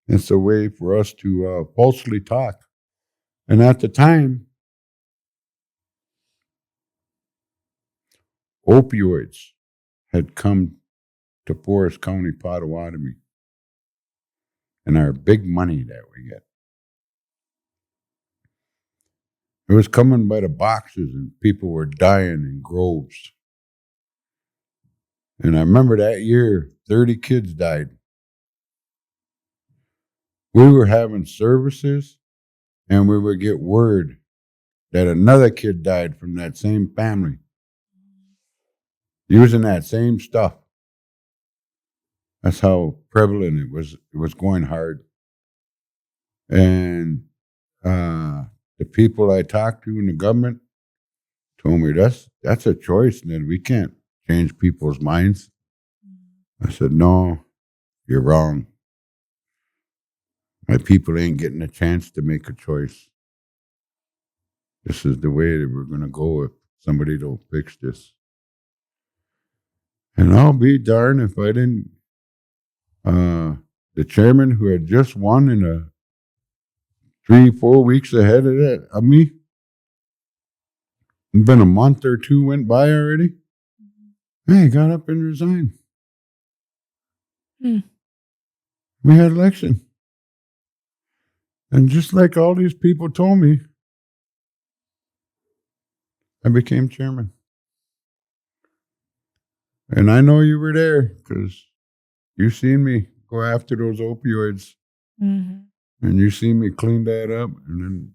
it's a way for us to falsely talk. And at the time, opioids had come to Forest County Potawatomi and our big money that we get. It was coming by the boxes and people were dying in groves. And I remember that year, 30 kids died. We were having services and we would get word that another kid died from that same family using that same stuff. That's how prevalent it was. It was going hard. And the people I talked to in the government told me that's a choice, Ned. We can't change people's minds. I said, no, you're wrong. My people ain't getting a chance to make a choice. This is the way that we're going to go if somebody don't fix this. And I'll be darned if I didn't. The chairman who had just won in 3-4 weeks ahead of me. It's been a month or two went by already. I got up and resigned. We had election. And just like all these people told me, I became chairman. And I know you were there because you seen me go after those opioids. And you seen me clean that up. And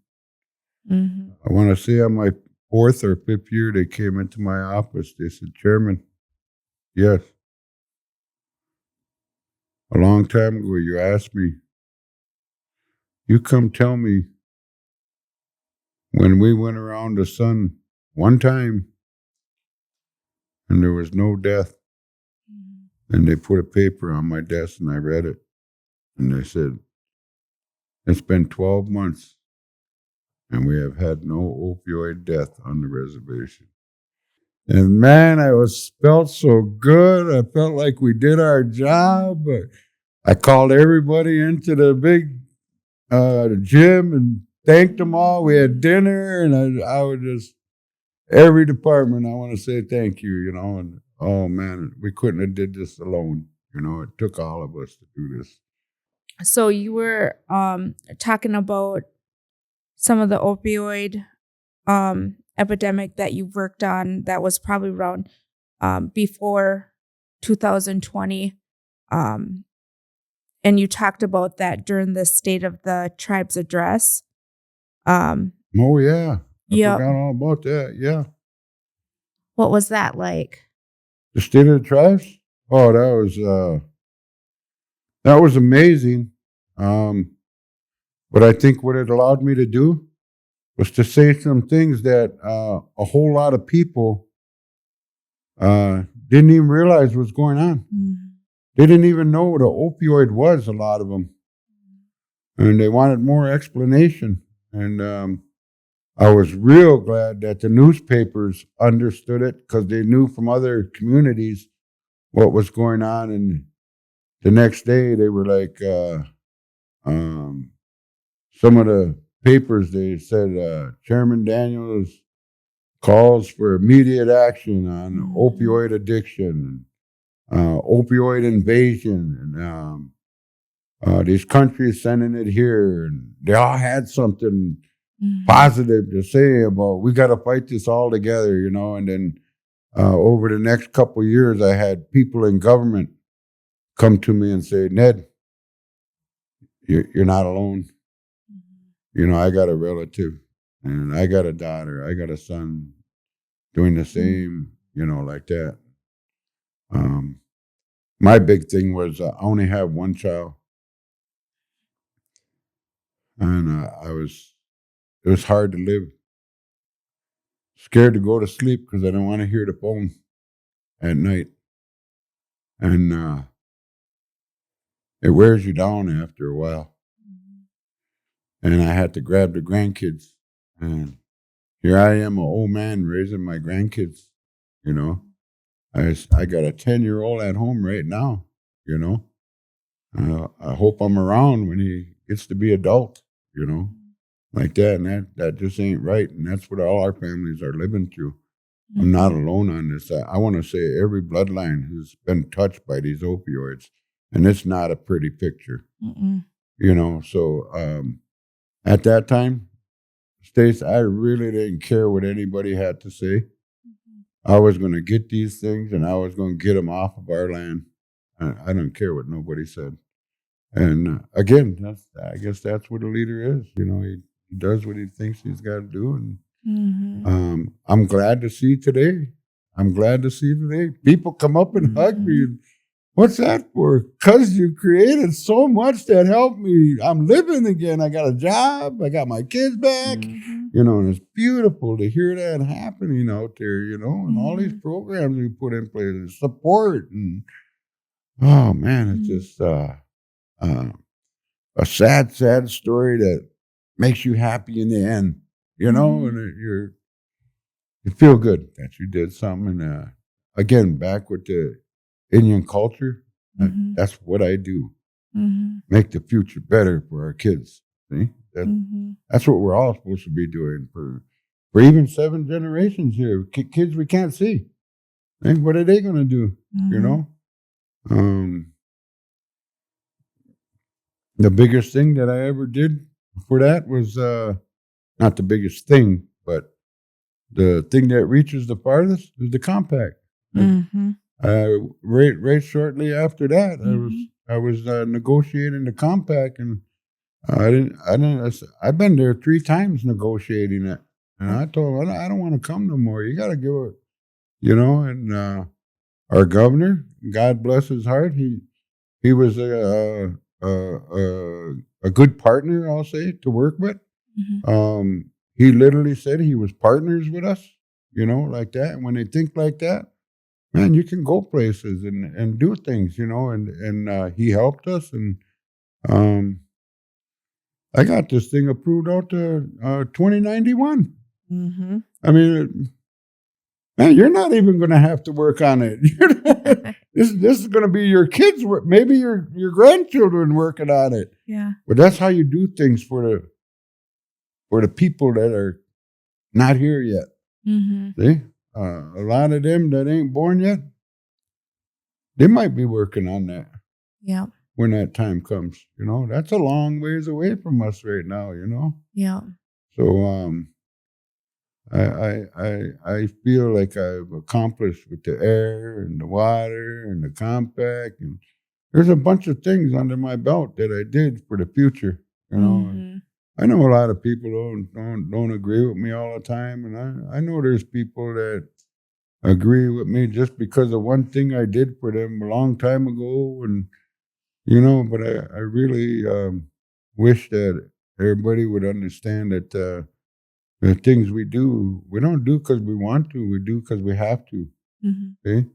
then I want to say on my 4th or 5th year, they came into my office. They said, Chairman, yes. A long time ago, you asked me, you come tell me when we went around the sun one time and there was no death. And they put a paper on my desk and I read it. And they said, it's been 12 months and we have had no opioid death on the reservation. And man, felt so good. I felt like we did our job. I called everybody into the big gym and thanked them all. We had dinner, and I would just, every department, I want to say thank you, and oh man, we couldn't have did this alone. It took all of us to do this. So you were talking about some of the opioid epidemic that you worked on that was probably around before 2020. And you talked about that during the State of the Tribes address. Oh, yeah. I forgot all about that. Yeah. What was that like? The State of the Tribes? Oh, that was amazing. But I think what it allowed me to do was to say some things that a whole lot of people didn't even realize was going on. They didn't even know what an opioid was, a lot of them. And they wanted more explanation. And I was real glad that the newspapers understood it because they knew from other communities what was going on. And the next day they were like, some of the papers, they said, Chairman Daniels calls for immediate action on opioid addiction, opioid invasion, and these countries sending it here. And they all had something positive to say about, we got to fight this all together, And then over the next couple of years, I had people in government come to me and say, Ned, you're not alone. I got a relative and I got a daughter, I got a son doing the same, like that. My big thing was I only have one child. And it was hard to live. Scared to go to sleep because I didn't want to hear the phone at night. And it wears you down after a while. And I had to grab the grandkids. And here I am, an old man raising my grandkids, I got a 10-year-old at home right now, I hope I'm around when he gets to be adult, like that. And that just ain't right. And that's what all our families are living through. I'm not alone on this. I want to say every bloodline has been touched by these opioids. And it's not a pretty picture, So at that time, Stace, I really didn't care what anybody had to say. I was going to get these things and I was going to get them off of our land. I don't care what nobody said. And again, I guess that's what a leader is. He does what he thinks he's got to do. And I'm glad to see today. People come up and hug me. And, what's that for? Because you created so much that helped me. I'm living again. I got a job. I got my kids back. And it's beautiful to hear that happening out there, and all these programs we put in place, support. And, oh, man, it's just a sad, sad story that makes you happy in the end, and you feel good that you did something. And again, back with the Indian culture, that's what I do. Make the future better for our kids. See? That's what we're all supposed to be doing for even 7 generations here. Kids we can't see. What are they going to do? You know? The biggest thing that I ever did for that was not the biggest thing, but the thing that reaches the farthest is the compact. Right shortly after that, I was negotiating the compact, and I've been there 3 times negotiating it, and I told him I don't want to come no more. You got to give it, you know. And our governor, God bless his heart, he was a good partner, I'll say, to work with. He literally said he was partners with us, you know, like that. And when they think like that, man, you can go places and do things, you know. And he helped us, and I got this thing approved out to 2091. I mean, man, you're not even going to have to work on it. This is going to be your kids' work, maybe your grandchildren working on it. Yeah. But that's how you do things for the people that are not here yet. See, a lot of them that ain't born yet, they might be working on that. Yeah. When that time comes, you know, that's a long ways away from us right now, you know. Yeah. So I feel like I've accomplished with the air and the water and the compact, and there's a bunch of things under my belt that I did for the future, you know. I know a lot of people don't agree with me all the time, and I know there's people that agree with me just because of one thing I did for them a long time ago, and you know. But I really wish that everybody would understand that the things we don't do because we want to. We do because we have to. See,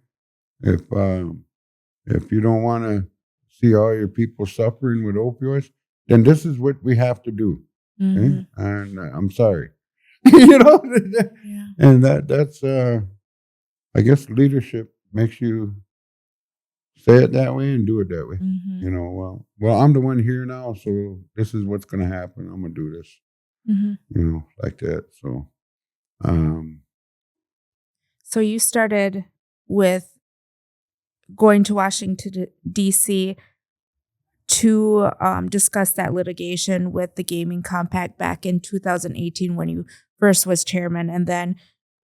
if you don't want to see all your people suffering with opioids, then this is what we have to do. Okay? And I'm sorry, you know. Yeah. And that's I guess leadership makes you say it that way and do it that way. You know, well, I'm the one here now, so this is what's going to happen. I'm going to do this. You know, like that. So, so you started with going to Washington, D.C. to discuss that litigation with the gaming compact back in 2018 when you first was chairman. And then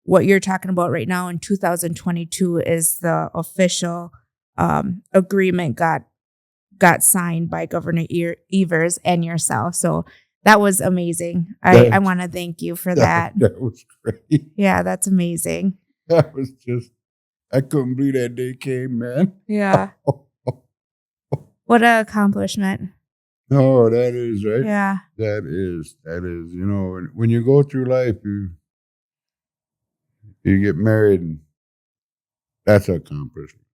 what you're talking about right now in 2022 is the official agreement got signed by Governor Evers and yourself. So that was amazing. I want to thank you for that. That was great. Yeah, that's amazing. That was just, I couldn't believe that day came, man. Yeah. What an accomplishment. Oh, that is, right? Yeah. That is, you know, when you go through life, you get married, and that's an accomplishment.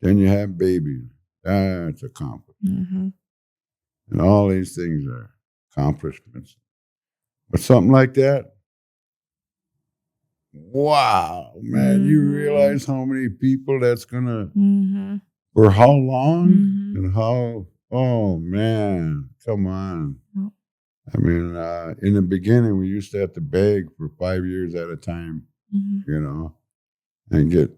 Then you have babies, that's accomplishment. And all these things are accomplishments. But something like that, wow, man, you realize how many people that's gonna, for how long, and how, oh man, come on. I mean, in the beginning, we used to have to beg for 5 years at a time, you know, and get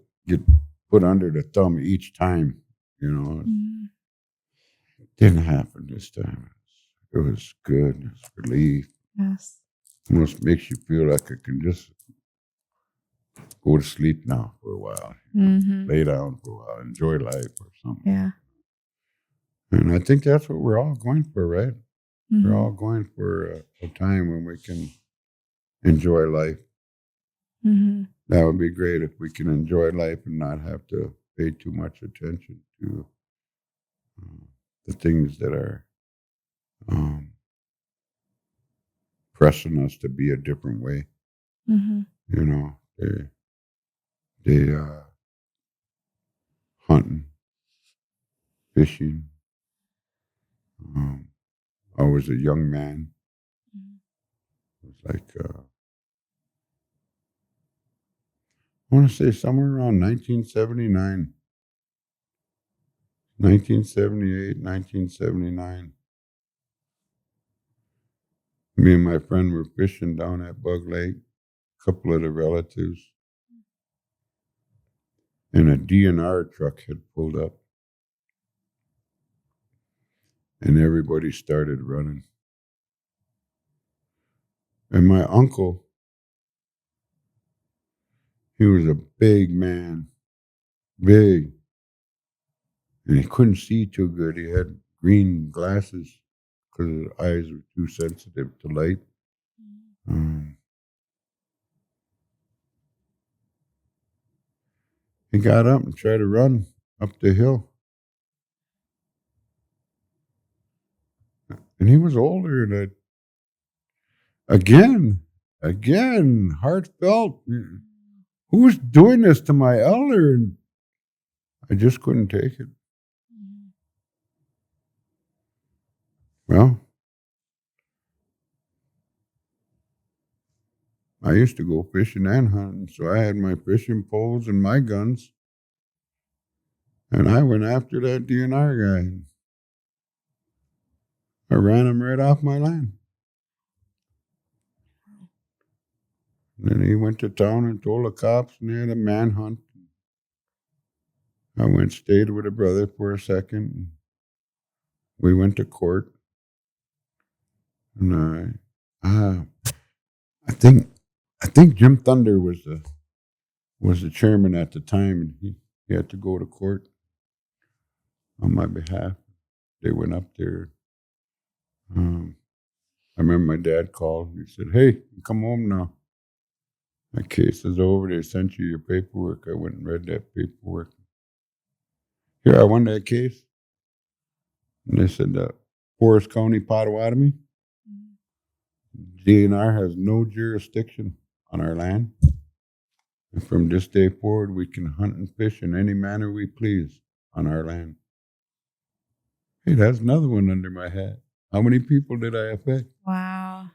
put under the thumb each time, you know. It didn't happen this time. It was good. It was relief. Yes. Almost makes you feel like I can just go to sleep now for a while, lay down for a while, enjoy life or something. Yeah. And I think that's what we're all going for, right? We're all going for a time when we can enjoy life. That would be great if we can enjoy life and not have to pay too much attention to the things that are pressing us to be a different way. You know, they hunting, fishing. I was a young man. It was like, I want to say somewhere around 1979, 1978, 1979. Me and my friend were fishing down at Bug Lake, a couple of the relatives, and a DNR truck had pulled up. And everybody started running. And my uncle, he was a big man, big. And he couldn't see too good. He had green glasses because his eyes were too sensitive to light. He got up and tried to run up the hill. And he was older, and again, heartfelt. Who's doing this to my elder? And I just couldn't take it. Well, I used to go fishing and hunting, so I had my fishing poles and my guns. And I went after that DNR guy. I ran him right off my land. And then he went to town and told the cops, and they had a manhunt. I went, stayed with a brother for a second. We went to court. And I think Jim Thunder was the chairman at the time, and he had to go to court on my behalf. They went up there. I remember my dad called and he said, "Hey, come home now. That case is over. They sent you your paperwork." I went and read that paperwork. Here, I won that case. And they said that Forest County Potawatomi, DNR has no jurisdiction on our land. And from this day forward, we can hunt and fish in any manner we please on our land. Hey, that's another one under my hat. How many people did I affect? Wow.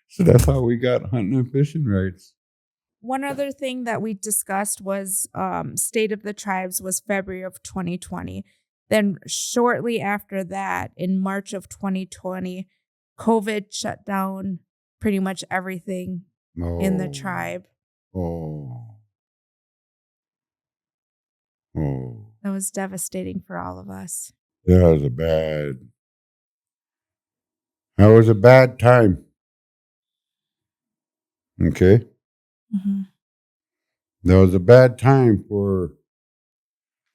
So that's how we got hunting and fishing rights. One other thing that we discussed was State of the Tribes was February of 2020. Then shortly after that, in March of 2020, COVID shut down pretty much everything in the tribe. Oh. That was devastating for all of us. That was a bad time. Okay? Mm-hmm. That was a bad time for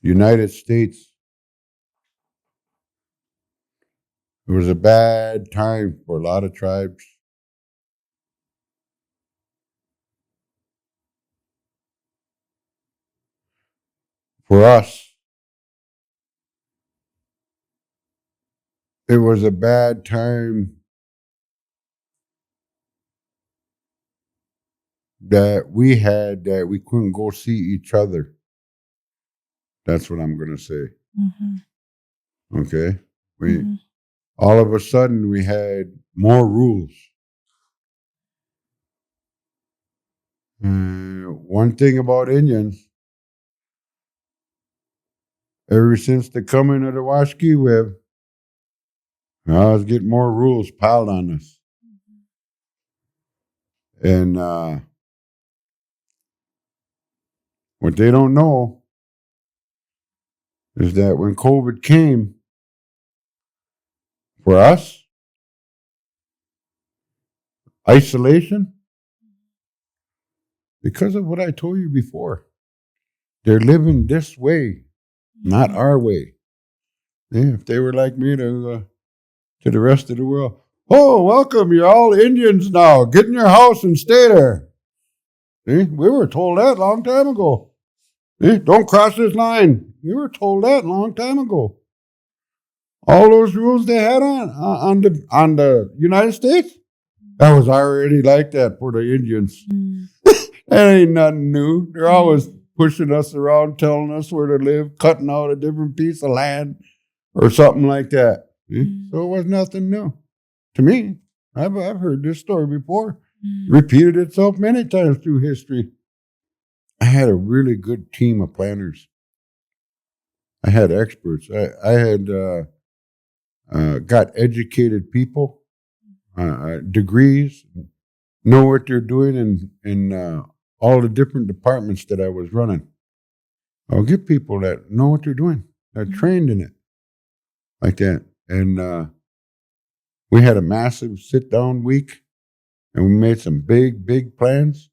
the United States. It was a bad time for a lot of tribes. For us, it was a bad time that we couldn't go see each other. That's what I'm going to say. Mm-hmm. Okay? All of a sudden, we had more rules. One thing about Indians, ever since the coming of the Washkewib, I was getting more rules piled on us. And what they don't know is that when COVID came, for us, isolation, because of what I told you before, they're living this way, not our way. Yeah, if they were like me to the rest of the world, "Oh, welcome, you're all Indians now. Get in your house and stay there." See? We were told that a long time ago. See? Don't cross this line. We were told that a long time ago. All those rules they had on the United States, that was already like that for the Indians. That ain't nothing new. They're always pushing us around, telling us where to live, cutting out a different piece of land or something like that. So it was nothing new to me. I've heard this story before. Repeated itself many times through history. I had a really good team of planners. I had experts. I had got educated people. degrees, know what they're doing in all the different departments that I was running. I'll get people that know what they're doing, that are trained in it, like that. And we had a massive sit-down week, and we made some big plans,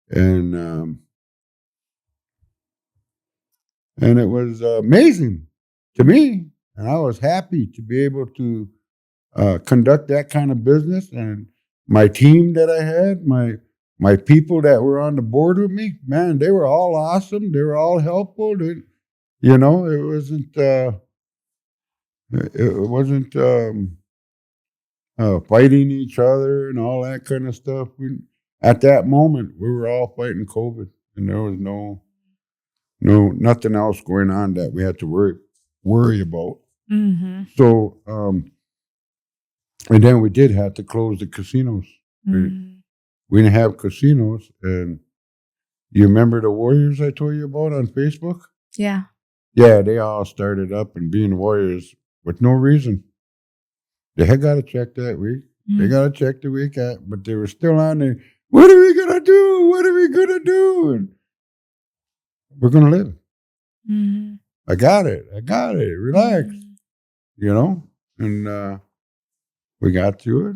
and it was amazing to me, and I was happy to be able to conduct that kind of business. And my team that I had, my people that were on the board with me, man, they were all awesome. They were all helpful. You know, it wasn't fighting each other and all that kind of stuff. At that moment, we were all fighting COVID, and there was nothing else going on that we had to worry about. Mm-hmm. So, and then we did have to close the casinos. Mm-hmm. We didn't have casinos, and you remember the Warriors I told you about on Facebook? Yeah. Yeah, they all started up and being Warriors with no reason. They had got a check that week. Mm-hmm. They got a check the week at, but they were still on there. What are we gonna do? What are we gonna do? And we're gonna live. Mm-hmm. I got it. Relax. Mm-hmm. You know? And we got to it.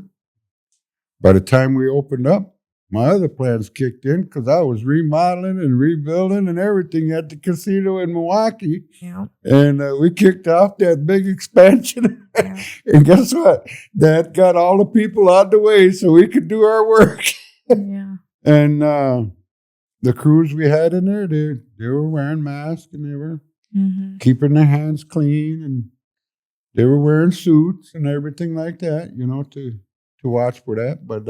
By the time we opened up, my other plans kicked in because I was remodeling and rebuilding and everything at the casino in Milwaukee. Yeah. And we kicked off that big expansion. Yeah. And guess what? That got all the people out the way so we could do our work. Yeah. And the crews we had in there, they were wearing masks, and they were Mm-hmm. keeping their hands clean, and they were wearing suits and everything like that, you know, to watch for that. But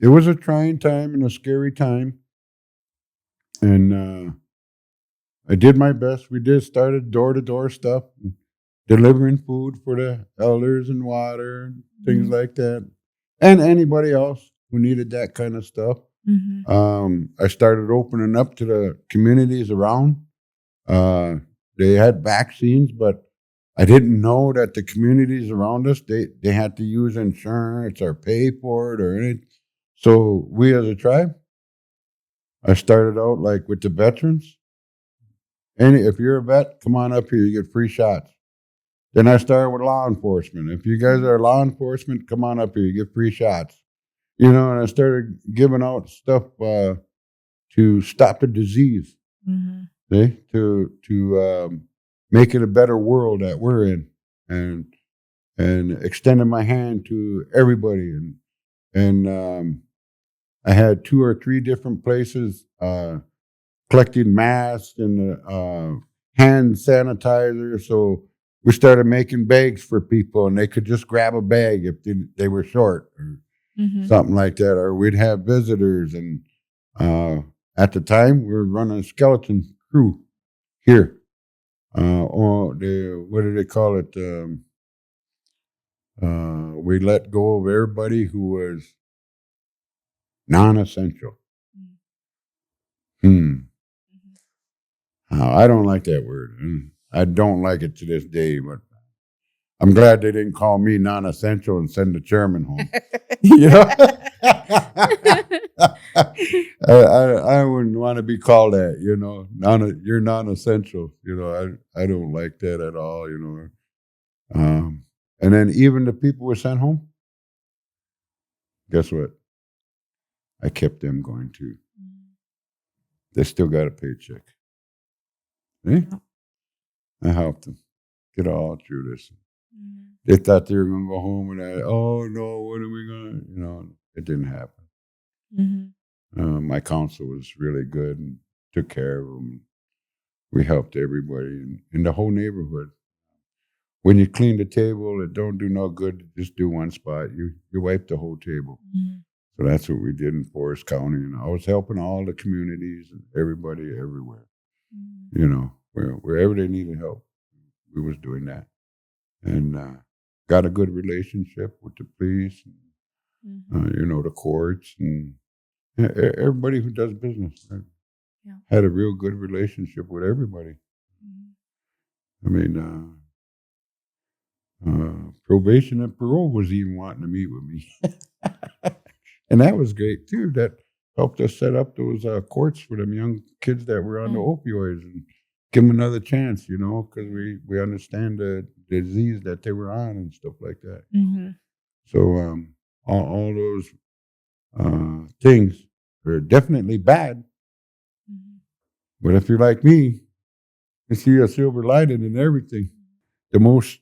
it was a trying time and a scary time. And I did my best. We started door-to-door stuff, delivering food for the elders and water and things Mm-hmm. like that, and anybody else who needed that kind of stuff. Mm-hmm. I started opening up to the communities around. They had vaccines, but I didn't know that the communities around us, they had to use insurance or pay for it or anything. So we as a tribe, I started out like with the veterans. If you're a vet, come on up here, you get free shots. Then I started with law enforcement. If you guys are law enforcement, come on up here, you get free shots. You know, and I started giving out stuff to stop the disease, Mm-hmm. see? To make it a better world that we're in, and extending my hand to everybody. And I had 2 or 3 different places collecting masks and hand sanitizer. So we started making bags for people, and they could just grab a bag if they were short or Mm-hmm. something like that. Or we'd have visitors, and at the time we were running a skeleton crew here. What do they call it? We let go of everybody who was non-essential. Hmm. I don't like that word. I don't like it to this day, but I'm glad they didn't call me non-essential and send the chairman home. You know, I wouldn't want to be called that. You know, you're non-essential. You know, I don't like that at all. You know, and then even the people were sent home. Guess what? I kept them going too. They still got a paycheck. Eh? I helped them get all through this. Mm-hmm. They thought they were going to go home and oh no, what are we going to, you know, it didn't happen. Mm-hmm. My council was really good and took care of them. We helped everybody in the whole neighborhood. When you clean the table, it don't do no good to just do one spot. You wipe the whole table. Mm-hmm. So that's what we did in Forest County. And I was helping all the communities and everybody everywhere. Mm-hmm. You know, wherever they needed help, we was doing that. And got a good relationship with the police, and, you know, the courts, and everybody who does business. Right? Yeah. Had a real good relationship with everybody. I mean, probation and parole was even wanting to meet with me. And that was great too. That helped us set up those courts for them young kids that were on the opioids and give them another chance, because we understand the disease that they were on and stuff like that. Mm-hmm. So all those things are definitely bad. Mm-hmm. But if you're like me, you see a silver lining in everything. The most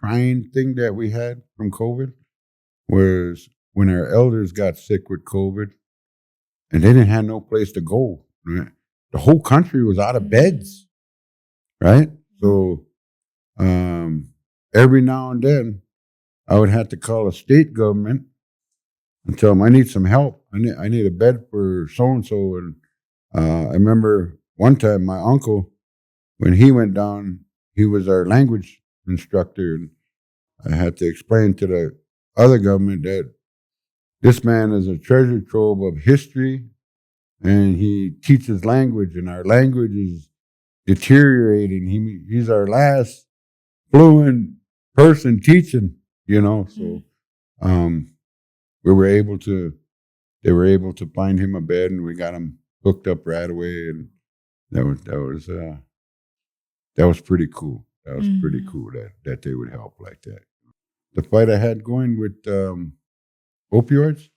trying thing that we had from COVID was when our elders got sick with COVID and they didn't have no place to go. Right? The whole country was out of beds, right? So every now and then I would have to call a state government and tell them I need some help. I need a bed for so and so. And I remember one time my uncle, when he went down, he was our language instructor, and I had to explain to the other government that this man is a treasure trove of history, and he teaches language, and our language is deteriorating. He's our last fluent person teaching, So they were able to find him a bed, and we got him hooked up right away, and that was pretty cool. That was pretty cool that they would help like that. The fight I had going with opioids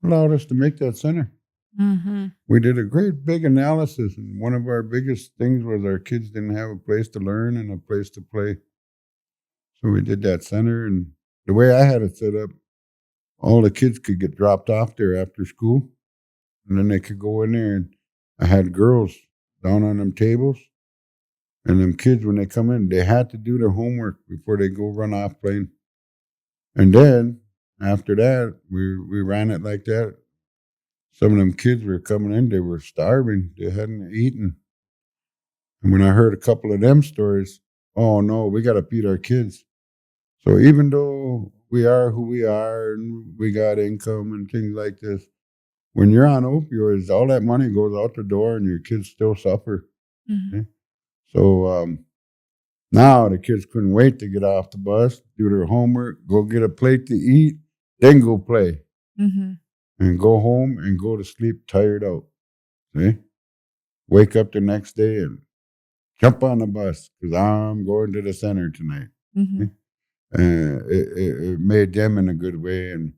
allowed us to make that center. Mm-hmm. We did a great big analysis, and one of our biggest things was our kids didn't have a place to learn and a place to play. So we did that center, and the way I had it set up, all the kids could get dropped off there after school, and then they could go in there, and I had girls down on them tables, and them kids, when they come in, they had to do their homework before they go run off playing. And then, after that, we ran it like that. Some of them kids were coming in, they were starving, they hadn't eaten. And when I heard a couple of them stories, oh no, we got to feed our kids. So even though we are who we are and we got income and things like this, when you're on opioids, all that money goes out the door and your kids still suffer. Mm-hmm. Okay? So now the kids couldn't wait to get off the bus, do their homework, go get a plate to eat, then go play. Mm-hmm. And go home and go to sleep tired out. See? Wake up the next day and jump on the bus because I'm going to the center tonight. Mm-hmm. And it made them in a good way. And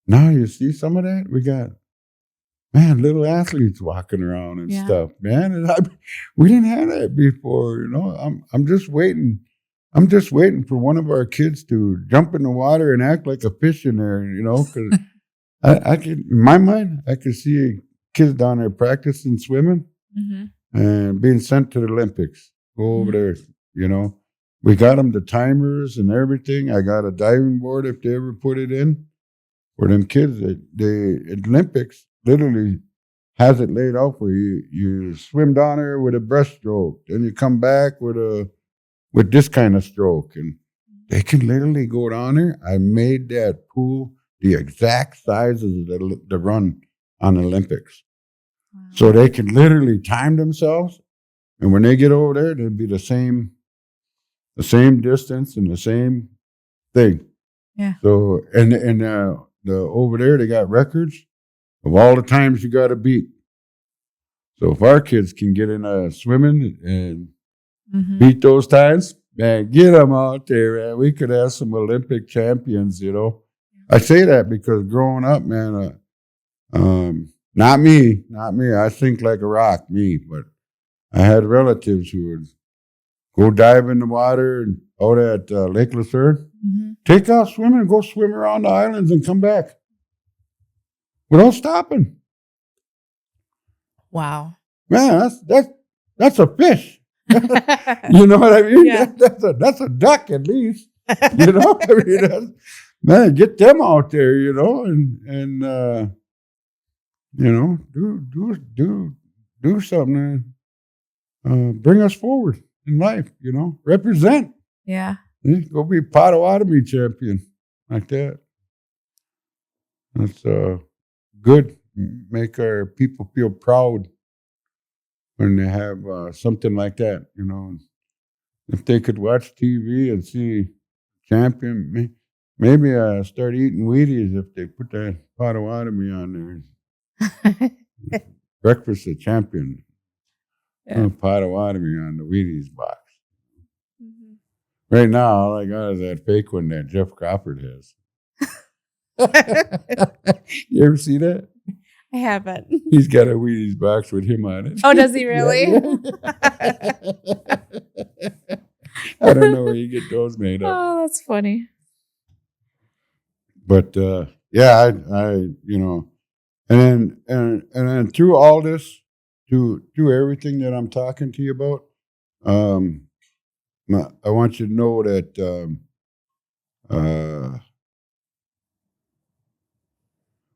now you see some of that? We got, little athletes walking around and stuff, man. And we didn't have that before, I'm just waiting. I'm just waiting for one of our kids to jump in the water and act like a fish in there, because I could, in my mind, I could see kids down there practicing swimming and being sent to the Olympics. Go over there, We got them the timers and everything. I got a diving board if they ever put it in. For them kids, the Olympics literally has it laid out for you. You swim down there with a breaststroke, then you come back with this kind of stroke, and they can literally go down there. I made that pool the exact size of the run on the Olympics. Wow. So they can literally time themselves, and when they get over there, they'll be the same distance and the same thing. Yeah. So and the over there they got records of all the times you got to beat. So if our kids can get in swimming and beat those times, man, get them out there, man. We could have some Olympic champions, I say that because growing up, man, not me. I think like a rock, but I had relatives who would go dive in the water and out at Lake Lucerne, take off swimming, go swim around the islands and come back without stopping. Wow. Man, that's a fish. You know what I mean? Yeah. That's a duck at least. Man, get them out there, and do something to bring us forward in life, represent. Yeah. Go be Potawatomi champion like that. That's good. Make our people feel proud when they have something like that, If they could watch TV and see Champion. Maybe I start eating Wheaties if they put that Potawatomi on there. Breakfast of Champion. Yeah. Potawatomi on the Wheaties box. Mhm. Right now, all I got is that fake one that Jeff Crawford has. You ever see that? I haven't. He's got a Wheaties box with him on it. Oh, does he really? Yeah. I don't know where you get those made up. Oh, that's funny. But yeah, I and then through all this, through everything that I'm talking to you about, I want you to know that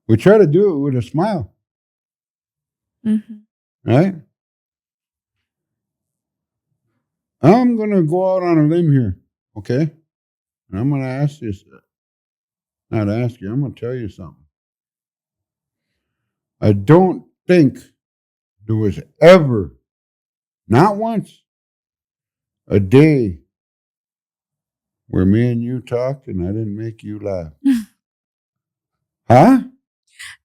we try to do it with a smile, Mm-hmm. right? I'm gonna go out on a limb here, okay? And I'm gonna ask you, not ask you, I'm gonna tell you something. I don't think there was ever, not once, a day where me and you talked and I didn't make you laugh. Huh?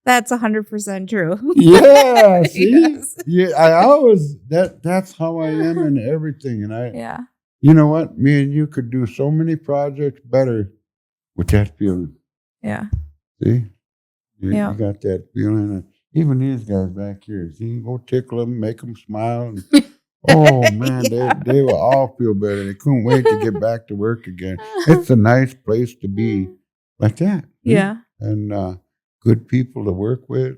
That's 100% true. Yeah, see? Yes. Yeah, I always, that's how I am in everything. And Yeah. you know what? Me and you could do so many projects better with that feeling. Yeah. See? You Yeah. got that feeling. Even these guys back here, see, go tickle them, make them smile. And, oh, man, they will all feel better. They couldn't wait to get back to work again. It's a nice place to be like that. Yeah. And good people to work with.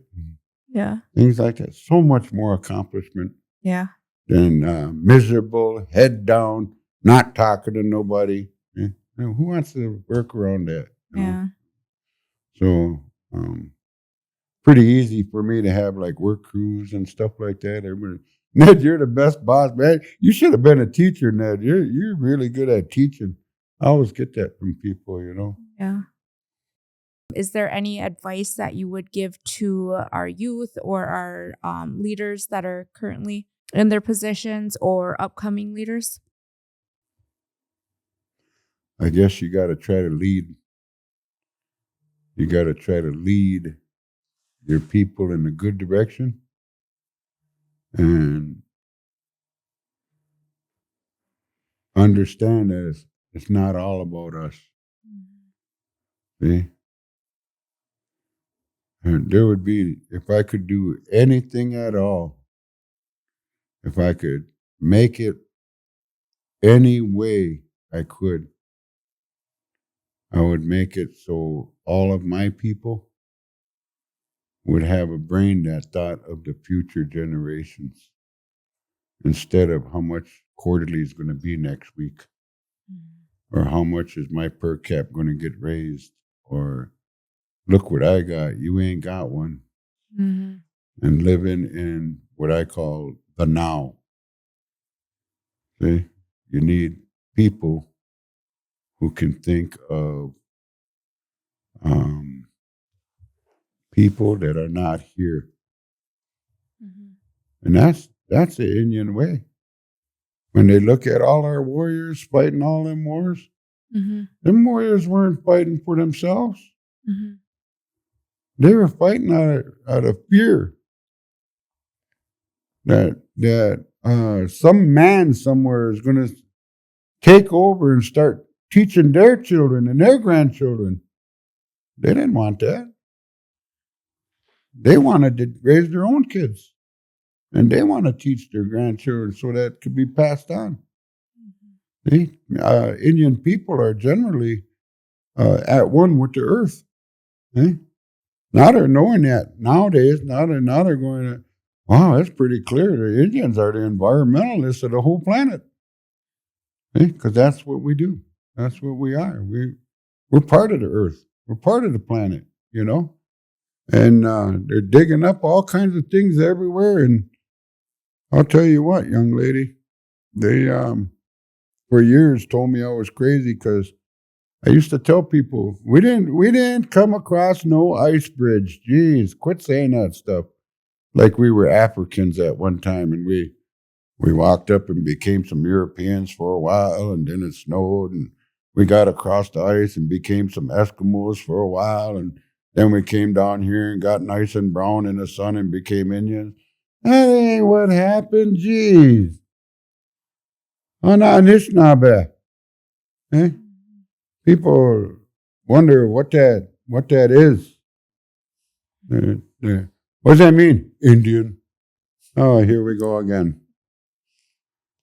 Yeah. Things like that. So much more accomplishment Yeah. than miserable, head down, not talking to nobody. Yeah. Who wants to work around that? You know? Yeah. So, pretty easy for me to have like work crews and stuff like that. Everybody, Ned, you're the best boss, man. You should have been a teacher, Ned. You're really good at teaching. I always get that from people, you know. Yeah. Is there any advice that you would give to our youth or our leaders that are currently in their positions or upcoming leaders? I guess you got to try to lead. You got to try to lead your people in a good direction. And understand that it's not all about us. See? And there would be, if I could do anything at all, if I could make it any way I could, I would make it so all of my people would have a brain that thought of the future generations instead of how much quarterly is going to be next week, or how much is my per cap going to get raised, or look what I got, you ain't got one. Mm-hmm. And living in what I call the now. See, you need people who can think of people that are not here. Mm-hmm. And that's the Indian way. When they look at all our warriors fighting all them wars, them warriors weren't fighting for themselves. Mm-hmm. They were fighting out of fear that some man somewhere is going to take over and start teaching their children and their grandchildren. They didn't want that. They wanted to raise their own kids, and they want to teach their grandchildren so that it could be passed on. See? Indian people are generally at one with the earth. See? Now they're knowing that nowadays. Now they're going, wow, that's pretty clear. The Indians are the environmentalists of the whole planet. Because that's what we do. That's what we are. We're part of the earth. We're part of the planet, you know. And they're digging up all kinds of things everywhere. And I'll tell you what, young lady, they for years told me I was crazy because I used to tell people we didn't come across no ice bridge. Jeez, quit saying that stuff. Like we were Africans at one time, and we walked up and became some Europeans for a while, and then it snowed, and we got across the ice and became some Eskimos for a while, and then we came down here and got nice and brown in the sun and became Indians. That ain't what happened. Jeez. Anishinaabe. Eh? People wonder what that is. What does that mean? Indian. Oh, here we go again.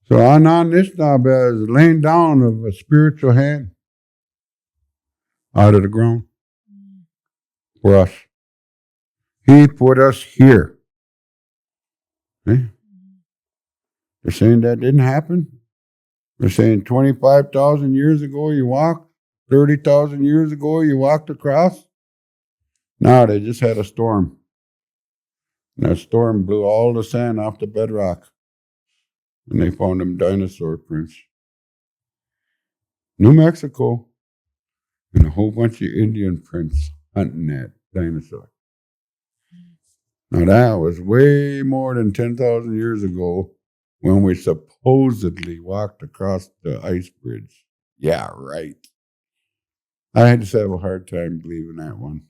So Anishinaabe is laying down of a spiritual hand out of the ground for us. He put us here. Eh? They're saying that didn't happen. They're saying 25,000 years ago you walked, 30,000 years ago you walked across. No, they just had a storm. And that storm blew all the sand off the bedrock. And they found them dinosaur prints. New Mexico, and a whole bunch of Indian prints hunting that dinosaur. Now that was way more than 10,000 years ago when we supposedly walked across the ice bridge. Yeah, right. I just have a hard time believing that one.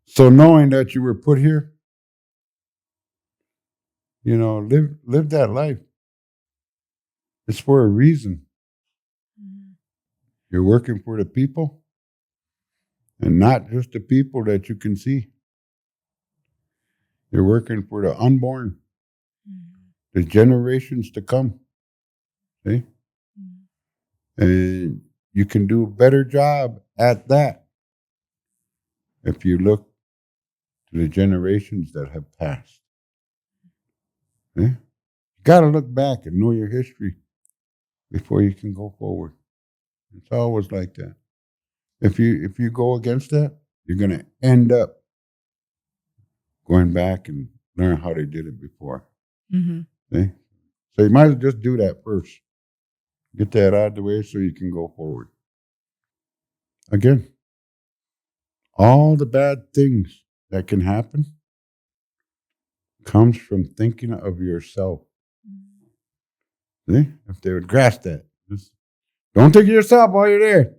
So knowing that you were put here, live that life. It's for a reason. You're working for the people, and not just the people that you can see. You're working for the unborn, the generations to come. See? And you can do a better job at that if you look to the generations that have passed. You got to look back and know your history before you can go forward. It's always like that. If you go against that, you're going to end up going back and learn how they did it before. See? So you might as well just do that first. Get that out of the way so you can go forward. Again, all the bad things that can happen comes from thinking of yourself. See? If they would grasp that. Just don't think of yourself while you're there.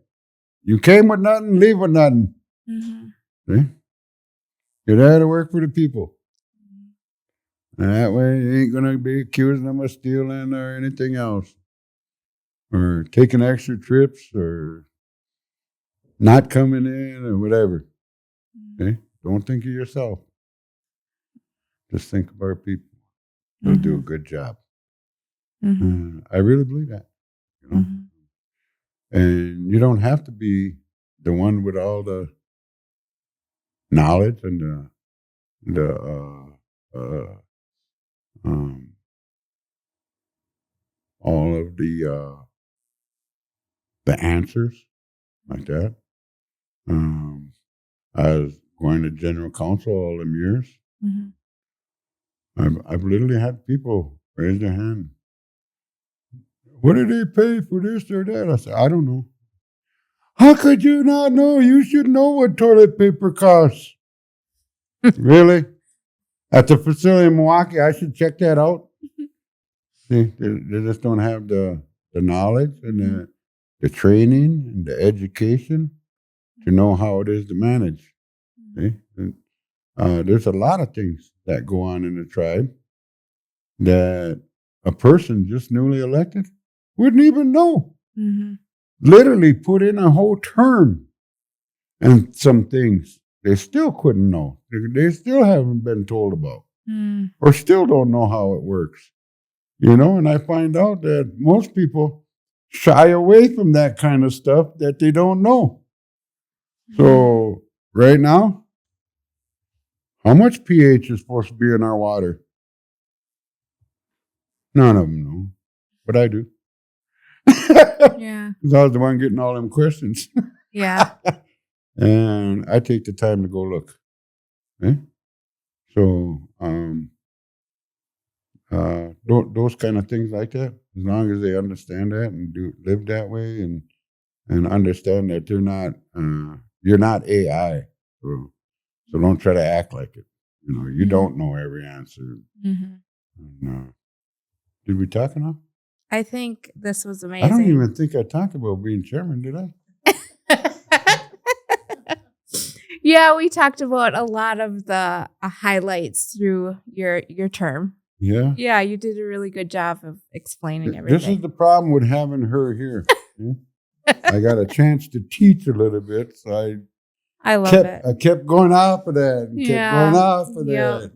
You came with nothing, leave with nothing. See? You're there to work for the people. And that way you ain't going to be accusing them of stealing or anything else. Or taking extra trips or not coming in or whatever. Okay? Don't think of yourself. Just think of our people. They'll do a good job. I really believe that. And you don't have to be the one with all the knowledge and all of the answers like that. I was going to general counsel all them years. I've literally had people raise their hand. What do they pay for this or that? I said, I don't know. How could you not know? You should know what toilet paper costs. Really? At the facility in Milwaukee, I should check that out. See, they just don't have the knowledge and the training and the education to know how it is to manage. See? There's a lot of things that go on in the tribe that a person just newly elected wouldn't even know. Literally put in a whole term and some things they still couldn't know. They still haven't been told about or still don't know how it works. And I find out that most people shy away from that kind of stuff that they don't know. So right now, how much pH is supposed to be in our water? None of them know, but I do. Yeah. Because I was the one getting all them questions. Yeah. And I take the time to go look. So those kind of things like that, as long as they understand that and live that way and understand that you're not AI. So don't try to act like it. You don't know every answer. Did we talk enough? I think this was I amazing. don't even think I talked about being chairman, did I? Yeah, we talked about a lot of the highlights through your term. Yeah. Yeah, you did a really good job of explaining This everything. is the problem with having her here. I got a chance to teach a little bit, so I love it. I kept going off of that and kept going off of that.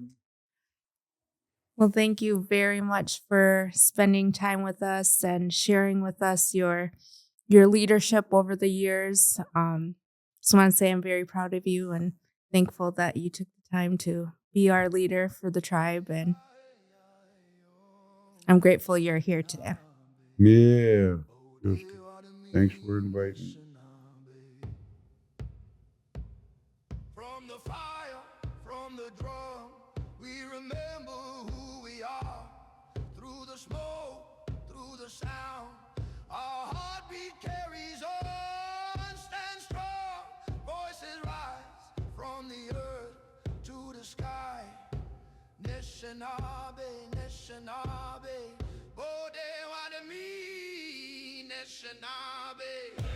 Well, thank you very much for spending time with us and sharing with us your leadership over the years. Just want to say I'm very proud of you and thankful that you took the time to be our leader for the tribe, and I'm grateful you're here today. Yeah. Thanks for inviting me. From the fire, from the drum, we remember who we are. Through the smoke, through the sound, our heartbeat carries on. Stand strong, voices rise from the earth to the sky. Neshanabe, Neshanabe, Bode Wadami, Neshanabe.